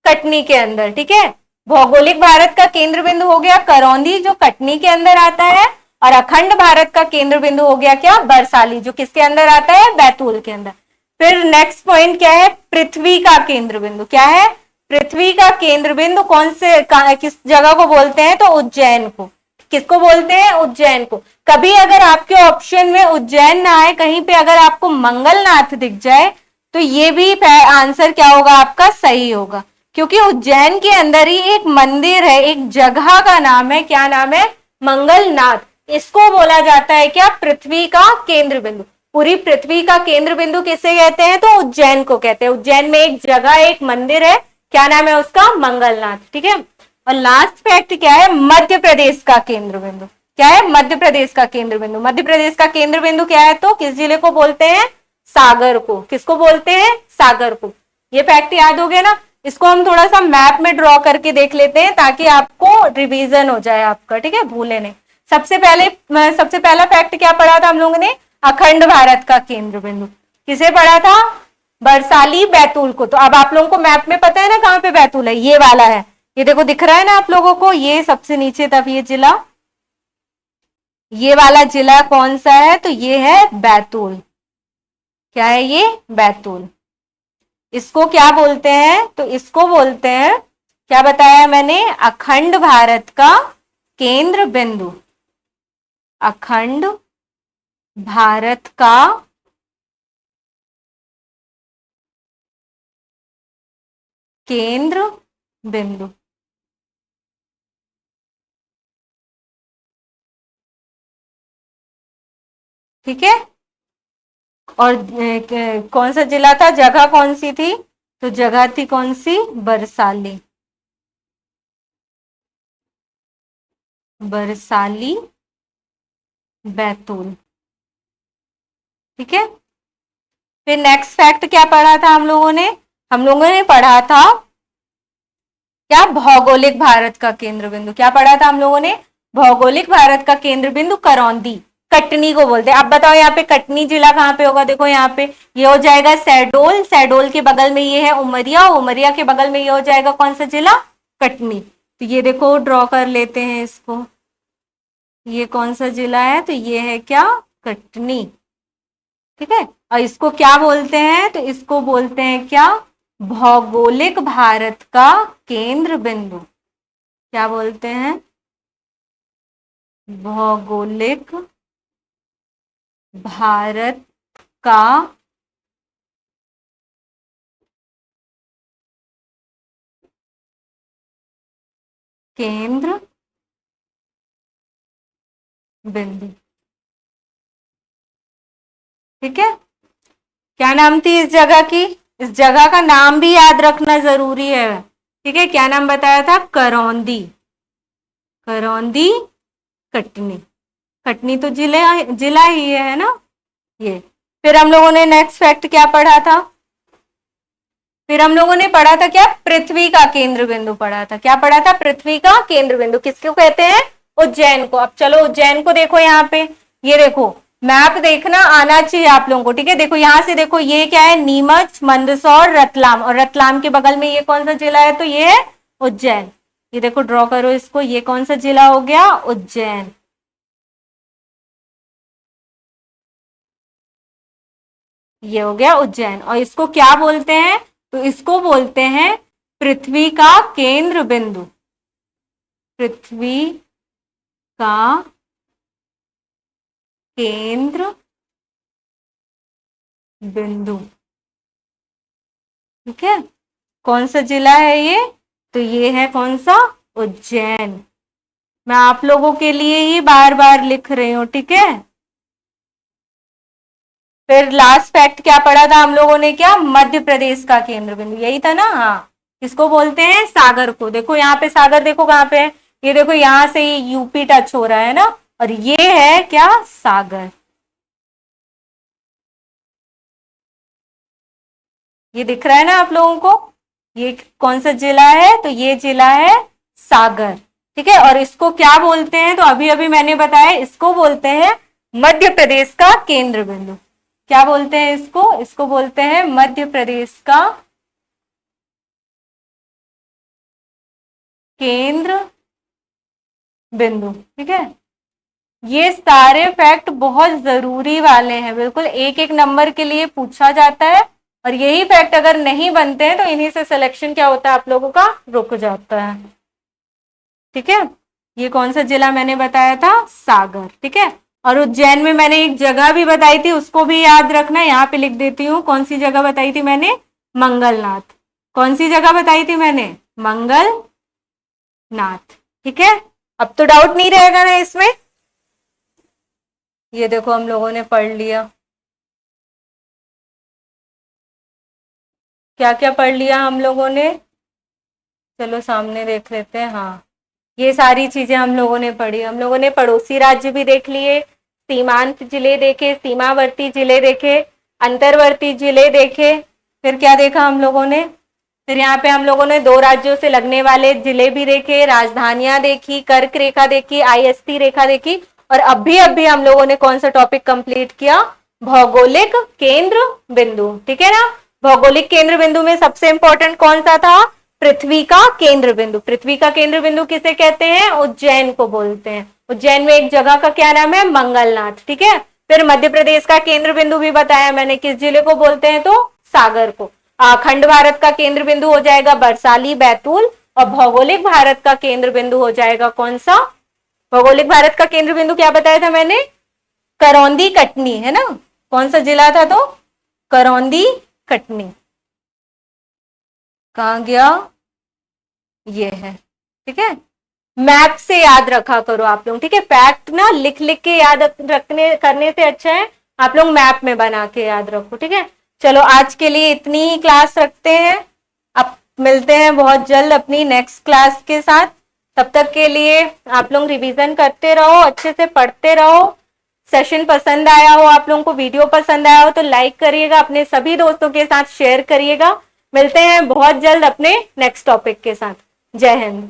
कटनी के अंदर, ठीक है। भौगोलिक भारत का केंद्र बिंदु हो गया करौंदी, जो कटनी के अंदर आता है। और अखंड भारत का केंद्र बिंदु हो गया क्या, बरसाली, जो किसके अंदर आता है, बैतूल के अंदर। फिर नेक्स्ट पॉइंट क्या है, पृथ्वी का केंद्र बिंदु। क्या है, पृथ्वी का केंद्र बिंदु कौन से किस जगह को बोलते हैं, तो उज्जैन को। किसको बोलते हैं, उज्जैन को। कभी अगर आपके ऑप्शन में उज्जैन ना आए, कहीं पे अगर आपको मंगलनाथ दिख जाए, तो ये भी आंसर क्या होगा आपका, सही होगा। क्योंकि उज्जैन के अंदर ही एक मंदिर है, एक जगह का नाम है, क्या नाम है, मंगलनाथ। इसको बोला जाता है क्या, पृथ्वी का केंद्र बिंदु। पूरी पृथ्वी का केंद्र बिंदु किसे कहते हैं, तो उज्जैन को कहते हैं। उज्जैन में एक जगह, एक मंदिर है, क्या नाम है उसका, मंगलनाथ, ठीक है। और लास्ट फैक्ट क्या है, मध्य प्रदेश का केंद्र बिंदु। क्या है, मध्य प्रदेश का केंद्र बिंदु। मध्य प्रदेश का केंद्र बिंदु क्या है, तो किस जिले को बोलते हैं, सागर को। किसको बोलते हैं, सागर को। ये फैक्ट याद हो गया ना। इसको हम थोड़ा सा मैप में ड्रॉ करके देख लेते हैं, ताकि आपको रिवीजन हो जाए आपका, ठीक है, भूले नहीं। सबसे पहला फैक्ट क्या पढ़ा था हम लोगों ने, अखंड भारत का केंद्र बिंदु। किसे पढ़ा था, बरसाली, बैतूल को। तो अब आप लोगों को मैप में पता है ना कहां पे बैतूल है, ये वाला है। ये देखो दिख रहा है ना आप लोगों को, ये सबसे नीचे तब ये जिला, ये वाला जिला कौन सा है, तो ये है बैतूल। क्या है ये, बैतूल। इसको क्या बोलते हैं, तो इसको बोलते हैं, क्या बताया मैंने, अखंड भारत का केंद्र बिंदु। अखंड भारत का केंद्र बिंदु, ठीक है। और कौन सा जिला था, जगह कौन सी थी, तो जगह थी कौन सी, बरसाली। बरसाली, बैतूल, ठीक है। फिर नेक्स्ट फैक्ट क्या पढ़ा था हम लोगों ने, हम लोगों ने पढ़ा था क्या, भौगोलिक भारत का केंद्र बिंदु। क्या पढ़ा था हम लोगों ने, भौगोलिक भारत का केंद्र बिंदु करौंदी, कटनी को बोलते हैं। अब बताओ यहाँ पे कटनी जिला कहाँ पे होगा, देखो यहाँ पे ये हो जाएगा शहडोल, शहडोल के बगल में ये है उमरिया, उमरिया के बगल में ये हो जाएगा कौन सा जिला, कटनी। तो ये देखो ड्रॉ कर लेते हैं इसको, ये कौन सा जिला है, तो ये है क्या, कटनी, ठीक है। और इसको क्या बोलते हैं, तो इसको बोलते हैं क्या, भौगोलिक भारत का केंद्र बिंदु। क्या बोलते हैं, भौगोलिक भारत का केंद्र बिंदु, ठीक है। क्या नाम थी इस जगह की? इस जगह का नाम भी याद रखना जरूरी है, ठीक है। क्या नाम बताया था? करौंदी। करौंदी कटनी। कटनी तो जिला जिला ही है ना ये। फिर हम लोगों ने नेक्स्ट फैक्ट क्या पढ़ा था? फिर हम लोगों ने पढ़ा था क्या? पृथ्वी का केंद्र बिंदु पढ़ा था। क्या पढ़ा था? पृथ्वी का केंद्र बिंदु किसको कहते हैं? उज्जैन को। अब चलो उज्जैन को देखो यहाँ पे, ये देखो मैप देखना आना चाहिए आप लोगों को, ठीक है। देखो यहां से देखो, ये क्या है? नीमच, मंदसौर, रतलाम, और रतलाम के बगल में ये कौन सा जिला है? तो ये है उज्जैन। ये देखो ड्रॉ करो इसको, ये कौन सा जिला हो गया? उज्जैन। ये हो गया उज्जैन। और इसको क्या बोलते हैं? तो इसको बोलते हैं पृथ्वी का केंद्र बिंदु। पृथ्वी का केंद्र बिंदु, ठीक है। कौन सा जिला है ये? तो ये है कौन सा? उज्जैन। मैं आप लोगों के लिए ही बार बार लिख रही हूं, ठीक है। फिर लास्ट फैक्ट क्या पढ़ा था हम लोगों ने? क्या? मध्य प्रदेश का केंद्र बिंदु, यही था ना? हाँ। किसको बोलते हैं? सागर को। देखो यहाँ पे सागर, देखो कहाँ पे है? ये देखो यहां से ये यूपी टच हो रहा है ना, और ये है क्या? सागर। ये दिख रहा है ना आप लोगों को? ये कौन सा जिला है? तो ये जिला है सागर, ठीक है। और इसको क्या बोलते हैं? तो अभी अभी मैंने बताया, इसको बोलते हैं मध्य प्रदेश का केंद्र बिंदु। क्या बोलते हैं इसको? इसको बोलते हैं मध्य प्रदेश का केंद्र बिंदु, ठीक है। ये सारे फैक्ट बहुत जरूरी वाले हैं, बिल्कुल एक एक नंबर के लिए पूछा जाता है। और यही फैक्ट अगर नहीं बनते हैं तो इन्हीं से सिलेक्शन क्या होता है आप लोगों का? रुक जाता है, ठीक है। ये कौन सा जिला मैंने बताया था? सागर, ठीक है। और उज्जैन में मैंने एक जगह भी बताई थी, उसको भी याद रखना। यहाँ पे लिख देती हूँ, कौन सी जगह बताई थी मैंने? मंगलनाथ। कौन सी जगह बताई थी मैंने? मंगलनाथ, ठीक है। अब तो डाउट नहीं रहेगा ना इसमें? ये देखो हम लोगों ने पढ़ लिया, क्या क्या पढ़ लिया हम लोगों ने? चलो सामने देख लेते हैं। हाँ, ये सारी चीजें हम लोगों ने पढ़ी। हम लोगों ने पड़ोसी राज्य भी देख लिए, सीमांत जिले देखे, सीमावर्ती जिले देखे, अंतर्वर्ती जिले देखे। फिर क्या देखा हम लोगों ने? फिर यहाँ पे हम लोगों ने दो राज्यों से लगने वाले जिले भी देखे, राजधानियां देखी, कर्क रेखा देखी, आईएसटी रेखा देखी। और अभी अभी हम लोगों ने कौन सा टॉपिक कंप्लीट किया? भौगोलिक केंद्र बिंदु, ठीक है ना। भौगोलिक केंद्र बिंदु में सबसे इंपॉर्टेंट कौन सा था? पृथ्वी का केंद्र बिंदु। पृथ्वी का केंद्र बिंदु किसे कहते हैं? उज्जैन को बोलते हैं। उज्जैन में एक जगह का क्या नाम है? मंगलनाथ, ठीक है। फिर मध्य प्रदेश का केंद्र बिंदु भी बताया मैंने, किस जिले को बोलते हैं? तो सागर को। अखंड भारत का केंद्र बिंदु हो जाएगा बरसाली, बैतूल। और भौगोलिक भारत का केंद्र बिंदु हो जाएगा कौन सा? भौगोलिक भारत का केंद्र बिंदु क्या बताया था मैंने? करौंदी कटनी, है ना। कौन सा जिला था? तो करौंदी कटनी। कहां गया? ये है, ठीक है। मैप से याद रखा करो आप लोग, ठीक है। फैक्ट ना लिख लिख के याद रखने करने से अच्छा है आप लोग मैप में बना के याद रखो, ठीक है। चलो आज के लिए इतनी ही क्लास रखते हैं। अब मिलते हैं बहुत जल्द अपनी नेक्स्ट क्लास के साथ। तब तक के लिए आप लोग रिवीजन करते रहो, अच्छे से पढ़ते रहो। सेशन पसंद आया हो, आप लोगों को वीडियो पसंद आया हो तो लाइक करिएगा, अपने सभी दोस्तों के साथ शेयर करिएगा। मिलते हैं बहुत जल्द अपने नेक्स्ट टॉपिक के साथ। जय हिंद।